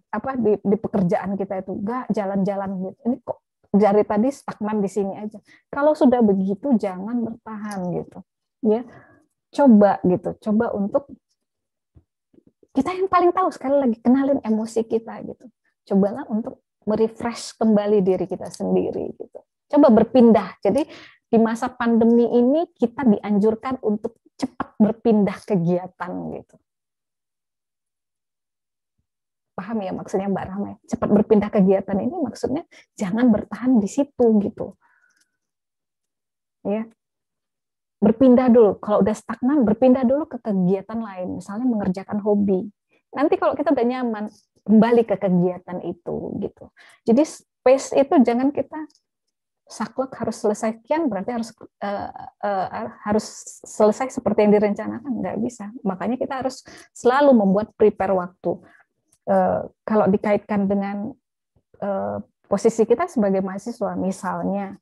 di pekerjaan kita itu, nggak jalan-jalan gitu. Ini kok dari tadi stagnan di sini aja. Kalau sudah begitu jangan bertahan gitu, ya. Coba untuk kita yang paling tahu, sekali lagi kenalin emosi kita gitu. Cobalah untuk merefresh kembali diri kita sendiri gitu. Coba berpindah. Jadi di masa pandemi ini kita dianjurkan untuk cepat berpindah kegiatan gitu. Paham ya maksudnya Mbak Rahma? Cepat berpindah kegiatan ini maksudnya jangan bertahan di situ gitu. Ya. Berpindah dulu, kalau udah stagnan berpindah dulu ke kegiatan lain, misalnya mengerjakan hobi. Nanti kalau kita udah nyaman, kembali ke kegiatan itu gitu. Jadi space itu jangan kita saklek harus selesaikan, berarti harus selesai seperti yang direncanakan, nggak bisa. Makanya kita harus selalu membuat prepare waktu. Kalau dikaitkan dengan posisi kita sebagai mahasiswa, misalnya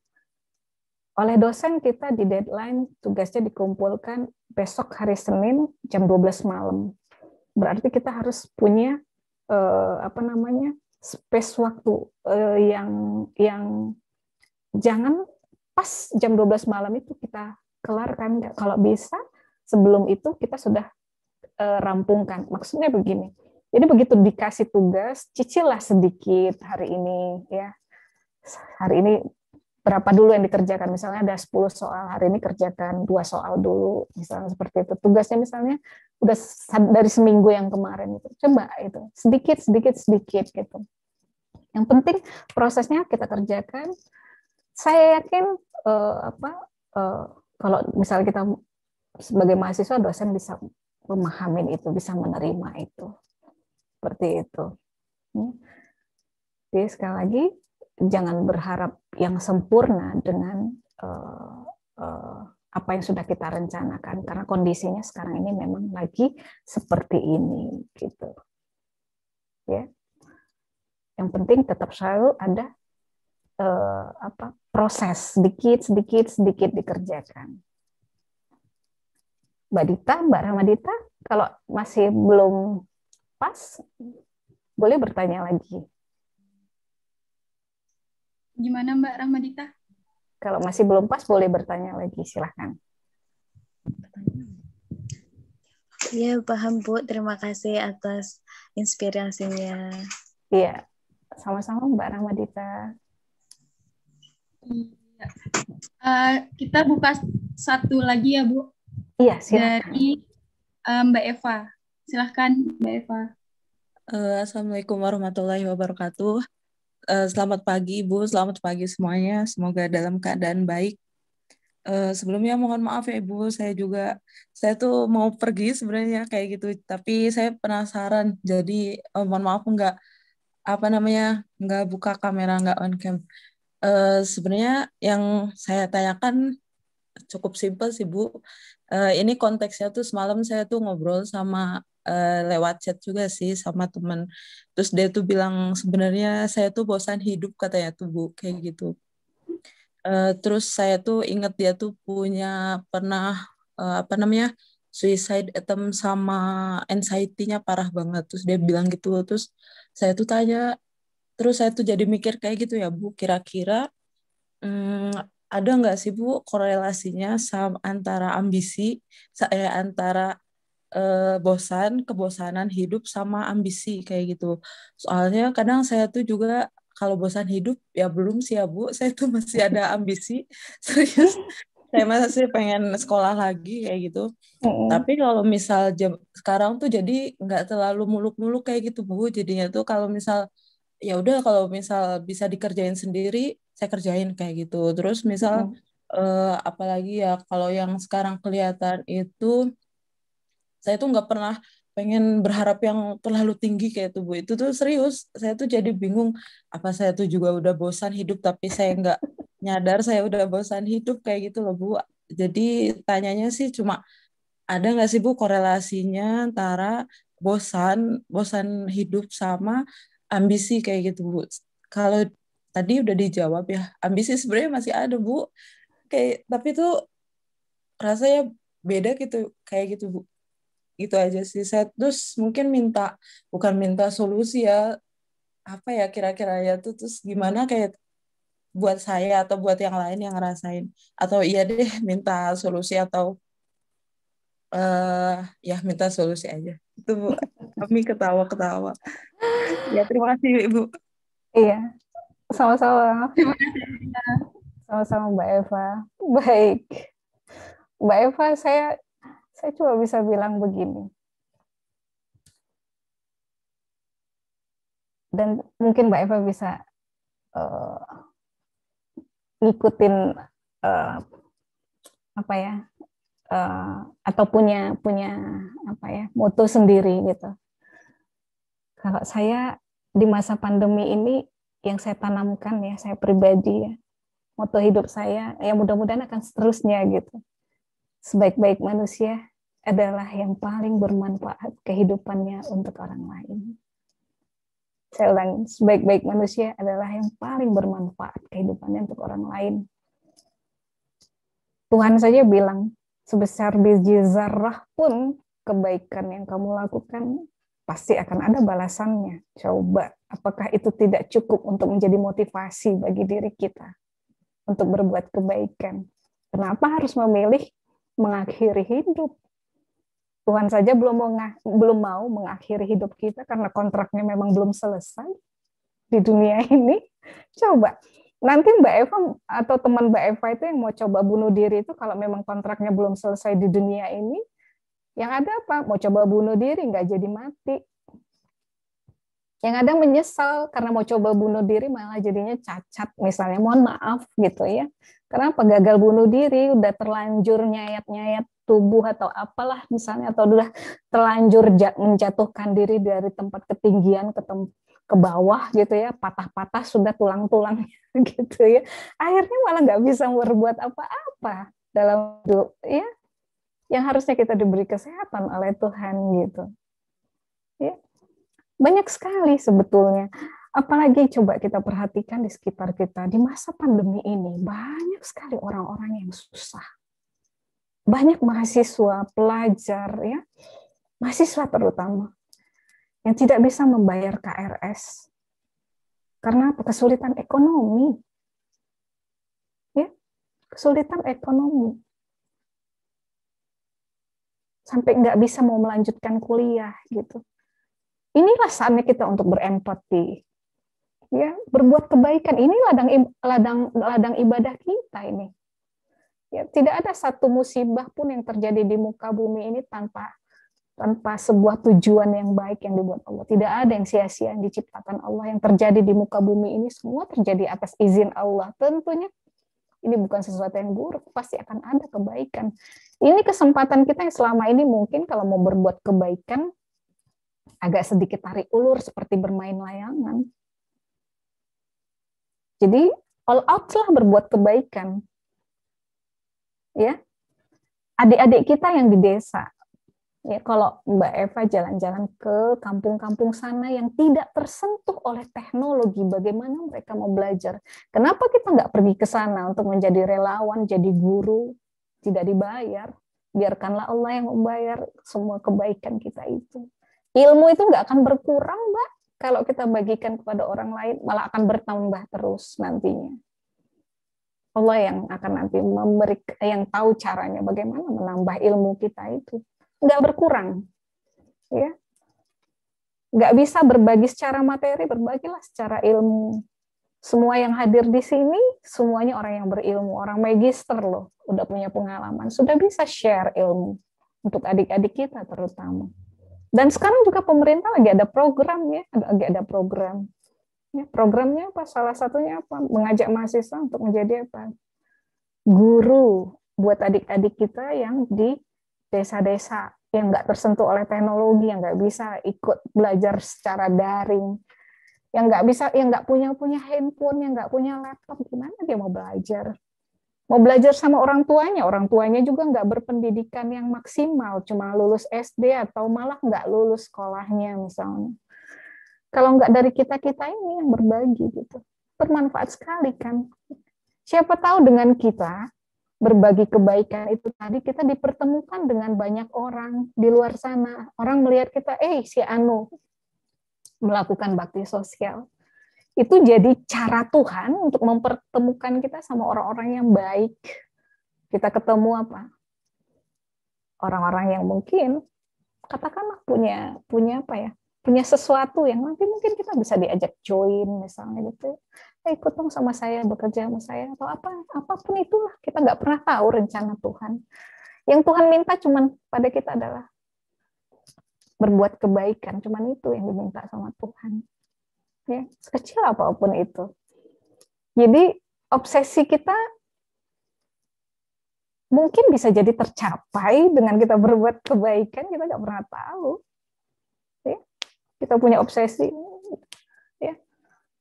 oleh dosen kita di deadline tugasnya dikumpulkan besok hari Senin jam 12 malam. Berarti kita harus punya space waktu yang jangan pas jam 12 malam itu kita kelarkan. Kalau bisa sebelum itu kita sudah rampungkan. Maksudnya begini, Jadi begitu dikasih tugas, cicillah sedikit hari ini ya. Hari ini berapa dulu yang dikerjakan, misalnya ada 10 soal, hari ini kerjakan 2 soal dulu, misalnya seperti itu. Tugasnya misalnya udah dari seminggu yang kemarin itu. Coba itu, sedikit gitu. Yang penting prosesnya kita kerjakan. Saya yakin kalau misalnya kita sebagai mahasiswa, dosen bisa memahami itu, bisa menerima itu. Seperti itu. Jadi sekali lagi, jangan berharap yang sempurna dengan apa yang sudah kita rencanakan, karena kondisinya sekarang ini memang lagi seperti ini gitu. Ya. Yang penting tetap selalu ada proses sedikit dikerjakan. Mbak Ramadita, kalau masih belum pas, boleh bertanya lagi. Gimana Mbak Ramadita? Kalau masih belum pas, boleh bertanya lagi, silahkan. Iya, paham Bu. Terima kasih atas inspirasinya. Iya, sama-sama Mbak Ramadita. Kita buka satu lagi ya Bu. Iya, silakan. Dari Mbak Eva. Silahkan Mbak Eva. Assalamualaikum warahmatullahi wabarakatuh. Selamat pagi Ibu, selamat pagi semuanya. Semoga dalam keadaan baik. Sebelumnya mohon maaf ya Ibu, saya tuh mau pergi sebenarnya kayak gitu, tapi saya penasaran. Jadi mohon maaf nggak buka kamera, nggak on cam. Sebenarnya yang saya tanyakan cukup simpel sih Bu. Ini konteksnya tuh semalam saya tuh ngobrol sama lewat chat juga sih sama teman. Terus dia tuh bilang sebenarnya saya tuh bosan hidup katanya tuh Bu, kayak gitu. Terus saya tuh inget dia tuh pernah suicide attempt sama anxiety-nya parah banget. Terus dia bilang gitu. Terus saya tuh tanya, terus saya tuh jadi mikir kayak gitu ya Bu, kira-kira ada nggak sih Bu korelasinya antara ambisi, antara kebosanan hidup sama ambisi kayak gitu. Soalnya kadang saya tuh juga kalau bosan hidup ya belum sih ya Bu, saya tuh masih ada ambisi serius. Saya masih pengen sekolah lagi kayak gitu. Tapi kalau misal sekarang tuh jadi nggak terlalu muluk-muluk kayak gitu Bu. Jadinya tuh kalau misal ya udah, kalau misal bisa dikerjain sendiri saya kerjain kayak gitu. Terus misal apalagi ya kalau yang sekarang kelihatan itu, saya tuh nggak pernah pengen berharap yang terlalu tinggi kayak itu Bu. Itu tuh serius, saya tuh jadi bingung, apa saya tuh juga udah bosan hidup tapi saya nggak nyadar saya udah bosan hidup kayak gitu loh Bu. Jadi tanyanya sih cuma, ada nggak sih Bu korelasinya antara bosan hidup sama ambisi kayak gitu Bu? Kalau tadi udah dijawab ya, ambisi sebenarnya masih ada Bu, kayak tapi tuh rasanya beda gitu kayak gitu Bu. Gitu aja sih. Saya terus mungkin bukan minta solusi ya, apa ya kira-kira ya tuh, terus gimana kayak buat saya atau buat yang lain yang ngerasain, atau iya deh minta solusi atau ya minta solusi aja itu Bu. Kami ketawa-ketawa ya. Terima kasih Ibu. Iya, sama-sama Mbak Eva. Baik Mbak Eva, saya cuma bisa bilang begini, dan mungkin Mbak Eva bisa ngikutin atau punya apa ya, moto sendiri gitu. Kalau saya di masa pandemi ini, yang saya tanamkan ya, saya pribadi ya, moto hidup saya ya mudah-mudahan akan seterusnya gitu. Sebaik-baik manusia adalah yang paling bermanfaat kehidupannya untuk orang lain. Saya ulangi, sebaik-baik manusia adalah yang paling bermanfaat kehidupannya untuk orang lain. Tuhan saja bilang, sebesar biji zarrah pun kebaikan yang kamu lakukan pasti akan ada balasannya. Coba, apakah itu tidak cukup untuk menjadi motivasi bagi diri kita untuk berbuat kebaikan? Kenapa harus memilih mengakhiri hidup? Tuhan saja belum mau mengakhiri hidup kita karena kontraknya memang belum selesai di dunia ini. Coba nanti Mbak Eva atau teman Mbak Eva itu yang mau coba bunuh diri itu kalau memang kontraknya belum selesai di dunia ini, yang ada apa? Mau coba bunuh diri nggak jadi mati. Yang ada menyesal karena mau coba bunuh diri malah jadinya cacat misalnya. Mohon maaf gitu ya. Kenapa gagal bunuh diri, udah terlanjur nyayat-nyayat tubuh atau apalah misalnya, atau udah terlanjur menjatuhkan diri dari tempat ketinggian ke bawah gitu ya, patah-patah sudah tulang-tulangnya gitu ya. Akhirnya malah nggak bisa berbuat apa-apa dalam hidup ya. Yang harusnya kita diberi kesehatan oleh Tuhan gitu. Ya. Banyak sekali sebetulnya. Apalagi coba kita perhatikan di sekitar kita di masa pandemi ini, banyak sekali orang-orang yang susah. Banyak mahasiswa, pelajar ya, mahasiswa terutama yang tidak bisa membayar KRS karena kesulitan ekonomi. Ya, kesulitan ekonomi. Sampai nggak bisa mau melanjutkan kuliah gitu. Inilah saatnya kita untuk berempati. Ya, berbuat kebaikan. Ini ladang ibadah kita ini. Ya, tidak ada satu musibah pun yang terjadi di muka bumi ini tanpa sebuah tujuan yang baik yang dibuat Allah. Tidak ada yang sia-sia yang diciptakan Allah. Yang terjadi di muka bumi ini semua terjadi atas izin Allah. Tentunya ini bukan sesuatu yang buruk, pasti akan ada kebaikan. Ini kesempatan kita yang selama ini mungkin kalau mau berbuat kebaikan agak sedikit tarik ulur seperti bermain layangan. Jadi all out lah berbuat kebaikan. Ya. Adik-adik kita yang di desa. Ya, kalau Mbak Eva jalan-jalan ke kampung-kampung sana yang tidak tersentuh oleh teknologi, bagaimana mereka mau belajar? Kenapa kita nggak pergi ke sana untuk menjadi relawan, jadi guru, tidak dibayar? Biarkanlah Allah yang membayar semua kebaikan kita itu. Ilmu itu nggak akan berkurang, Mbak. Kalau kita bagikan kepada orang lain, malah akan bertambah terus nantinya. Allah yang akan nanti yang tahu caranya bagaimana menambah ilmu kita itu. Nggak berkurang. Ya. Nggak bisa berbagi secara materi, berbagilah secara ilmu. Semua yang hadir di sini, semuanya orang yang berilmu, orang magister loh, udah punya pengalaman, sudah bisa share ilmu untuk adik-adik kita terutama. Dan sekarang juga pemerintah lagi ada program ya, lagi ada program. Ya, programnya apa? Salah satunya apa? Mengajak mahasiswa untuk menjadi apa? Guru buat adik-adik kita yang di desa-desa yang nggak tersentuh oleh teknologi, yang nggak bisa ikut belajar secara daring, yang nggak bisa, yang nggak punya handphone, yang nggak punya laptop, gimana dia mau belajar? Mau belajar sama orang tuanya juga nggak berpendidikan yang maksimal, cuma lulus SD atau malah nggak lulus sekolahnya misalnya. Kalau nggak dari kita-kita ini yang berbagi gitu, bermanfaat sekali kan. Siapa tahu dengan kita berbagi kebaikan itu tadi, kita dipertemukan dengan banyak orang di luar sana. Orang melihat kita, si Anu melakukan bakti sosial. Itu jadi cara Tuhan untuk mempertemukan kita sama orang-orang yang baik. Kita ketemu apa? Orang-orang yang mungkin katakanlah punya apa ya? Punya sesuatu yang nanti mungkin kita bisa diajak join misalnya gitu. Ikut dong sama saya, bekerja sama saya atau apapun itulah. Kita nggak pernah tahu rencana Tuhan. Yang Tuhan minta cuman pada kita adalah berbuat kebaikan, cuman itu yang diminta sama Tuhan. Ya, sekecil apapun itu. Jadi obsesi kita mungkin bisa jadi tercapai dengan kita berbuat kebaikan, kita nggak pernah tahu. Ya, kita punya obsesi. Ya,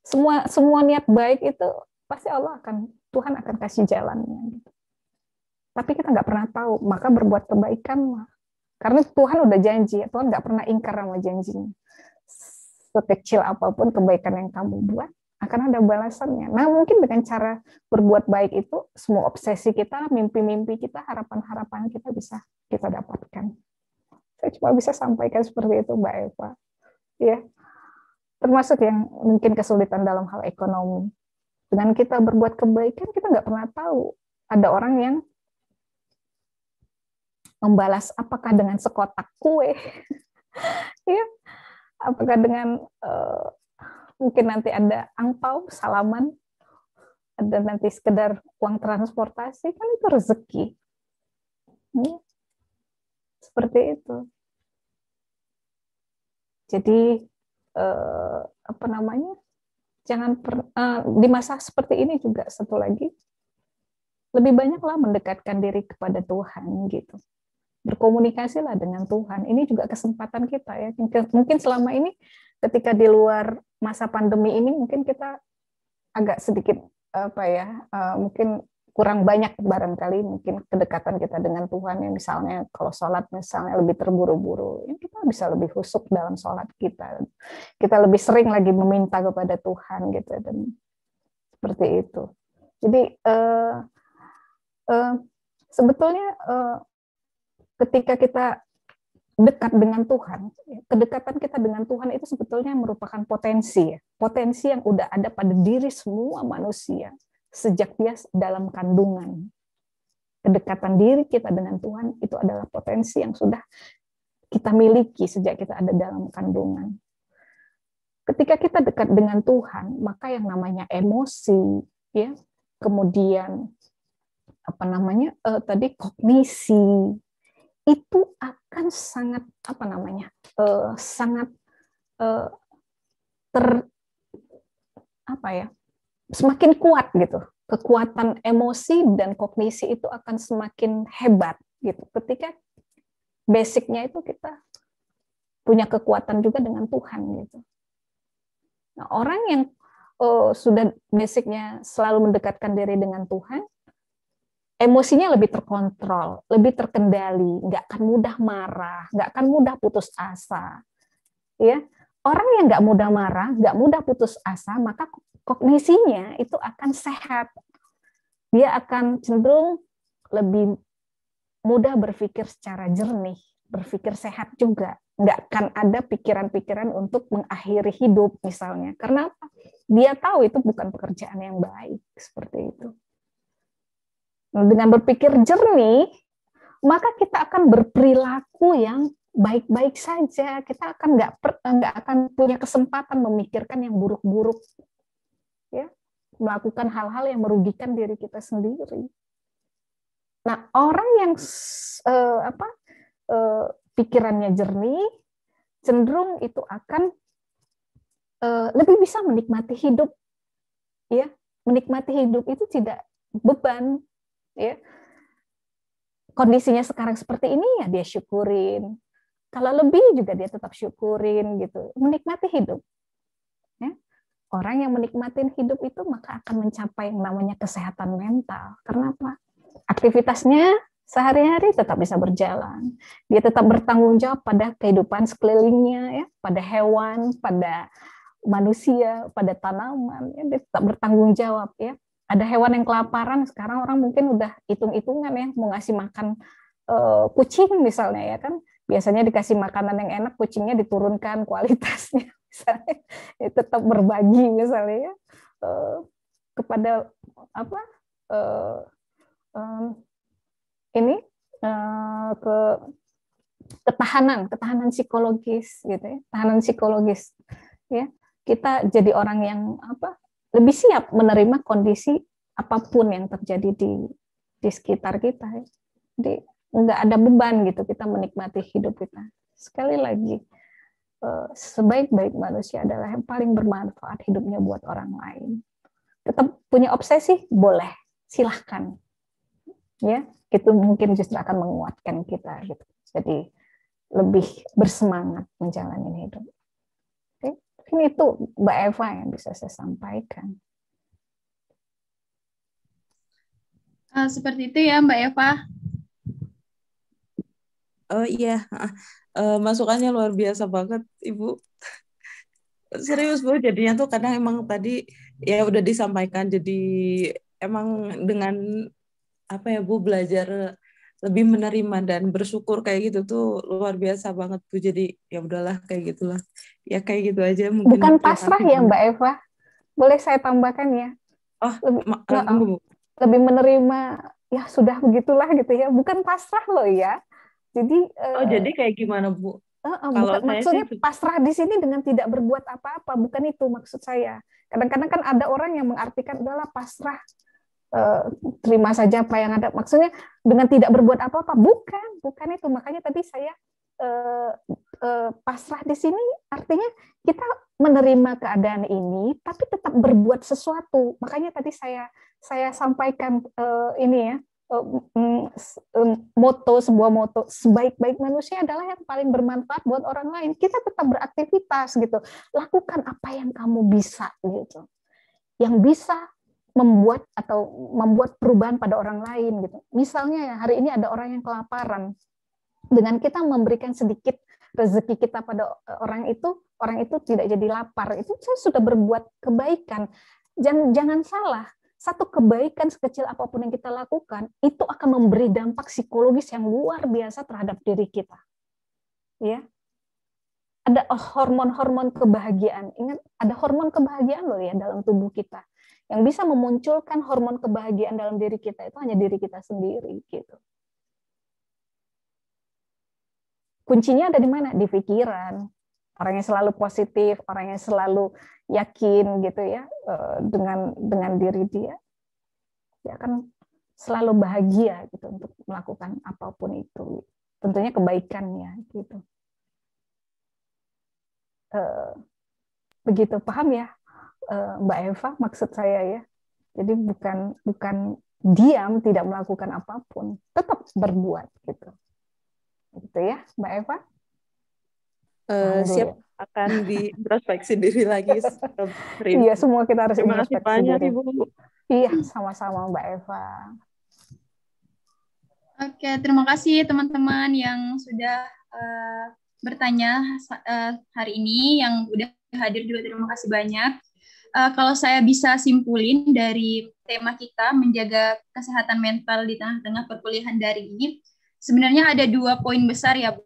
semua niat baik itu pasti Tuhan akan kasih jalannya. Tapi kita nggak pernah tahu, maka berbuat kebaikan lah. Karena Tuhan udah janji, Tuhan nggak pernah ingkar sama janjinya. Sekecil apapun kebaikan yang kamu buat, akan ada balasannya. Nah, mungkin dengan cara berbuat baik itu, semua obsesi kita, mimpi-mimpi kita, harapan-harapan kita bisa kita dapatkan. Saya cuma bisa sampaikan seperti itu, Mbak Eva. Ya, termasuk yang mungkin kesulitan dalam hal ekonomi. Dengan kita berbuat kebaikan, kita nggak pernah tahu. Ada orang yang membalas apakah dengan sekotak kue, ya, apakah dengan mungkin nanti ada angpau, salaman, ada nanti sekedar uang transportasi, kan itu rezeki. Ya, seperti itu. Jadi apa namanya? Jangan di masa seperti ini juga satu lagi, lebih banyaklah mendekatkan diri kepada Tuhan gitu. Berkomunikasilah dengan Tuhan. Ini juga kesempatan kita ya. Mungkin selama ini ketika di luar masa pandemi ini mungkin kita agak sedikit mungkin kurang banyak barangkali mungkin kedekatan kita dengan Tuhan ya, misalnya kalau sholat misalnya lebih terburu-buru, ya kita bisa lebih khusyuk dalam sholat kita lebih sering lagi meminta kepada Tuhan gitu, dan seperti itu. Jadi sebetulnya ketika kita dekat dengan Tuhan, kedekatan kita dengan Tuhan itu sebetulnya merupakan potensi yang udah ada pada diri semua manusia sejak dia dalam kandungan. Kedekatan diri kita dengan Tuhan itu adalah potensi yang sudah kita miliki sejak kita ada dalam kandungan. Ketika kita dekat dengan Tuhan, maka yang namanya emosi, ya, kemudian kognisi itu akan sangat semakin kuat gitu. Kekuatan emosi dan kognisi itu akan semakin hebat gitu. Ketika basicnya itu kita punya kekuatan juga dengan Tuhan gitu. Nah, orang yang sudah basicnya selalu mendekatkan diri dengan Tuhan, emosinya lebih terkontrol, lebih terkendali, nggak akan mudah marah, nggak akan mudah putus asa. Ya, orang yang nggak mudah marah, nggak mudah putus asa, maka kognisinya itu akan sehat. Dia akan cenderung lebih mudah berpikir secara jernih, berpikir sehat juga. Nggak akan ada pikiran-pikiran untuk mengakhiri hidup misalnya. Karena apa? Dia tahu itu bukan pekerjaan yang baik, seperti itu. Dengan berpikir jernih, maka kita akan berperilaku yang baik-baik saja. Kita akan nggak akan punya kesempatan memikirkan yang buruk-buruk, ya, melakukan hal-hal yang merugikan diri kita sendiri. Nah, orang yang pikirannya jernih, cenderung itu akan lebih bisa menikmati hidup, ya. Menikmati hidup itu tidak beban. Ya, kondisinya sekarang seperti ini ya dia syukurin. Kalau lebih juga dia tetap syukurin gitu. Menikmati hidup. Ya. Orang yang menikmati hidup itu maka akan mencapai yang namanya kesehatan mental. Karena apa? Aktivitasnya sehari-hari tetap bisa berjalan. Dia tetap bertanggung jawab pada kehidupan sekelilingnya, ya, pada hewan, pada manusia, pada tanaman. Ya, dia tetap bertanggung jawab, ya. Ada hewan yang kelaparan, sekarang orang mungkin udah hitung-hitungan ya, mau ngasih makan kucing misalnya ya kan, biasanya dikasih makanan yang enak, kucingnya diturunkan kualitasnya, misalnya, ya, tetap berbagi misalnya ya, kepada ketahanan psikologis gitu ya, tahanan psikologis ya, kita jadi orang yang lebih siap menerima kondisi apapun yang terjadi di sekitar kita. Jadi nggak ada beban gitu kita menikmati hidup kita. Sekali lagi, sebaik-baik manusia adalah yang paling bermanfaat hidupnya buat orang lain. Tetap punya obsesi? Boleh, silahkan. Ya, itu mungkin justru akan menguatkan kita gitu. Jadi lebih bersemangat menjalani hidup. Ini itu Mbak Eva yang bisa saya sampaikan. Seperti itu ya Mbak Eva. Oh iya, masukannya luar biasa banget Ibu. Serius Bu, jadinya tuh kadang emang tadi ya udah disampaikan, jadi emang dengan Bu belajar lebih menerima dan bersyukur kayak gitu tuh luar biasa banget Bu. Jadi ya udahlah kayak gitulah. Ya kayak gitu aja mungkin. Bukan pasrah ya Mbak Eva. Boleh saya tambahkan ya? Oh, lebih menerima ya sudah begitulah gitu ya. Bukan pasrah loh ya. Jadi jadi kayak gimana, Bu? Kalau bukan saya maksudnya sih pasrah di sini dengan tidak berbuat apa-apa, bukan itu maksud saya. Kadang-kadang kan ada orang yang mengartikan udahlah pasrah, eh, terima saja apa yang ada. Maksudnya dengan tidak berbuat apa-apa, bukan itu. Makanya tadi saya pasrah di sini artinya kita menerima keadaan ini, tapi tetap berbuat sesuatu. Makanya tadi saya sampaikan ini ya, sebuah moto sebaik-baik manusia adalah yang paling bermanfaat buat orang lain. Kita tetap beraktivitas gitu, lakukan apa yang kamu bisa gitu, yang bisa membuat perubahan pada orang lain gitu. Misalnya ya, hari ini ada orang yang kelaparan, dengan kita memberikan sedikit rezeki kita pada orang itu tidak jadi lapar, itu saya sudah berbuat kebaikan. Jangan salah, satu kebaikan sekecil apapun yang kita lakukan itu akan memberi dampak psikologis yang luar biasa terhadap diri kita. Ya, ada hormon-hormon kebahagiaan. Ingat, ada hormon kebahagiaan loh ya dalam tubuh kita. Yang bisa memunculkan hormon kebahagiaan dalam diri kita itu hanya diri kita sendiri gitu. Kuncinya ada di mana? Di pikiran. Orang yang selalu positif, orang yang selalu yakin gitu ya dengan diri dia akan selalu bahagia gitu untuk melakukan apapun itu. Tentunya kebaikannya gitu. Begitu, paham ya Mbak Eva maksud saya ya. Jadi bukan diam tidak melakukan apapun, tetap berbuat gitu. Gitu ya Mbak Eva. siap akan diintrospeksi diri lagi. Iya, semua kita harus Terima kasih introspeksi banyak, diri. Ibu. Iya, sama-sama Mbak Eva. Oke, terima kasih teman-teman yang sudah bertanya hari ini, yang udah hadir juga terima kasih banyak. Kalau saya bisa simpulin dari tema kita, menjaga kesehatan mental di tengah-tengah perkuliahan daring ini, sebenarnya ada 2 poin besar ya, Bu.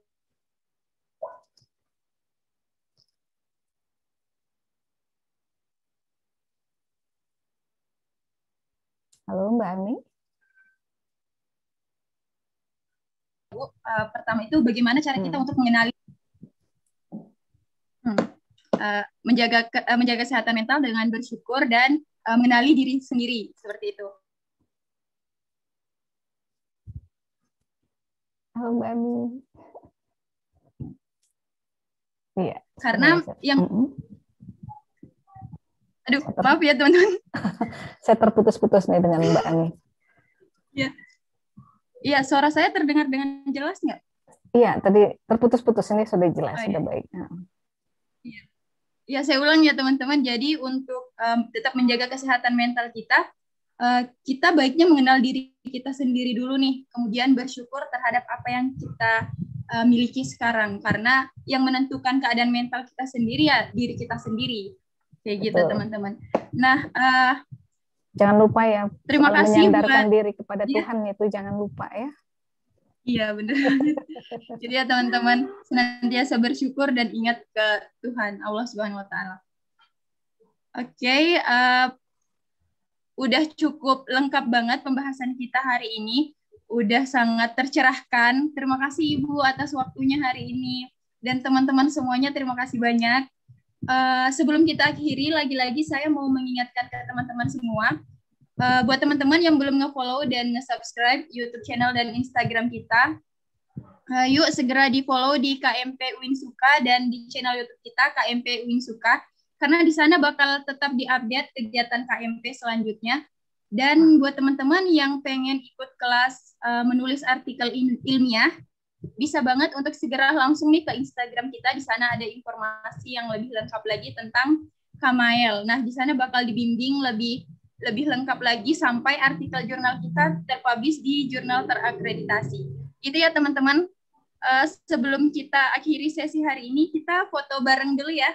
Halo Mbak Ami. Pertama itu bagaimana cara kita untuk mengenali menjaga kesehatan mental dengan bersyukur dan mengenali diri sendiri, seperti itu. Halo Mbak Ami. Iya. Karena yang aduh, maaf ya teman-teman. Saya terputus-putus nih dengan Mbak Ami. Iya. Iya, suara saya terdengar dengan jelas nggak? Iya, tadi terputus-putus, ini sudah jelas, sudah baik. Iya. Ya, saya ulang ya teman-teman. Jadi untuk tetap menjaga kesehatan mental kita, kita baiknya mengenal diri kita sendiri dulu nih. Kemudian bersyukur terhadap apa yang kita miliki sekarang. Karena yang menentukan keadaan mental kita sendiri ya diri kita sendiri. Kayak gitu teman-teman. Nah, jangan lupa ya, terima kasih menyandarkan diri kepada Tuhan itu jangan lupa ya. Iya benar. Jadi ya teman-teman senantiasa bersyukur dan ingat ke Tuhan Allah Subhanahu Wa Taala. Oke, udah cukup lengkap banget pembahasan kita hari ini. Udah sangat tercerahkan. Terima kasih Ibu atas waktunya hari ini dan teman-teman semuanya terima kasih banyak. Sebelum kita akhiri, lagi-lagi saya mau mengingatkan ke teman-teman semua, buat teman-teman yang belum nge-follow dan nge-subscribe YouTube channel dan Instagram kita, yuk segera di-follow di KMP Uinsuka dan di channel YouTube kita KMP Uinsuka, karena di sana bakal tetap diupdate kegiatan KMP selanjutnya. Dan buat teman-teman yang pengen ikut kelas menulis artikel ilmiah, bisa banget untuk segera langsung nih ke Instagram kita. Di sana ada informasi yang lebih lengkap lagi tentang Kamael. Nah, di sana bakal dibimbing lebih lengkap lagi sampai artikel jurnal kita terpublish di jurnal terakreditasi. Itu ya teman-teman. Sebelum kita akhiri sesi hari ini, kita foto bareng dulu ya.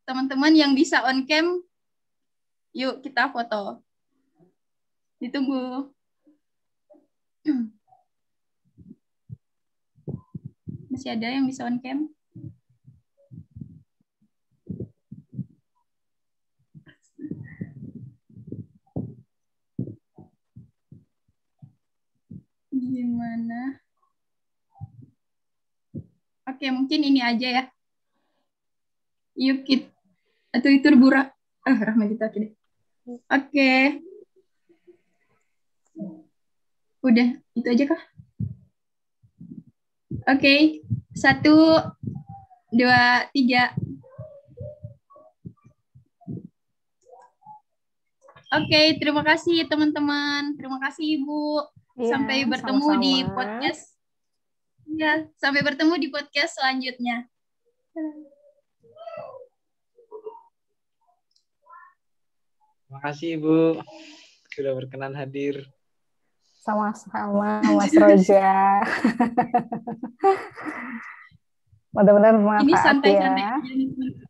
Teman-teman yang bisa on cam, yuk kita foto. Ditunggu. Masih ada yang bisa on cam? Gimana? Oke, mungkin ini aja ya. Yuk kita atau itu Bura. Rahma kita deh. Oke. Udah, itu aja kah? Oke. 1, 2, 3. Oke, terima kasih teman-teman. Terima kasih Ibu. Iya, Sampai bertemu di sama-sama. podcast. Ya, sampai bertemu di podcast selanjutnya. Terima kasih Ibu sudah berkenan hadir. Sama-sama Mas Roja. Mudah-mudahan Ini bermanfaat santai-santai ya. aja nih, teman.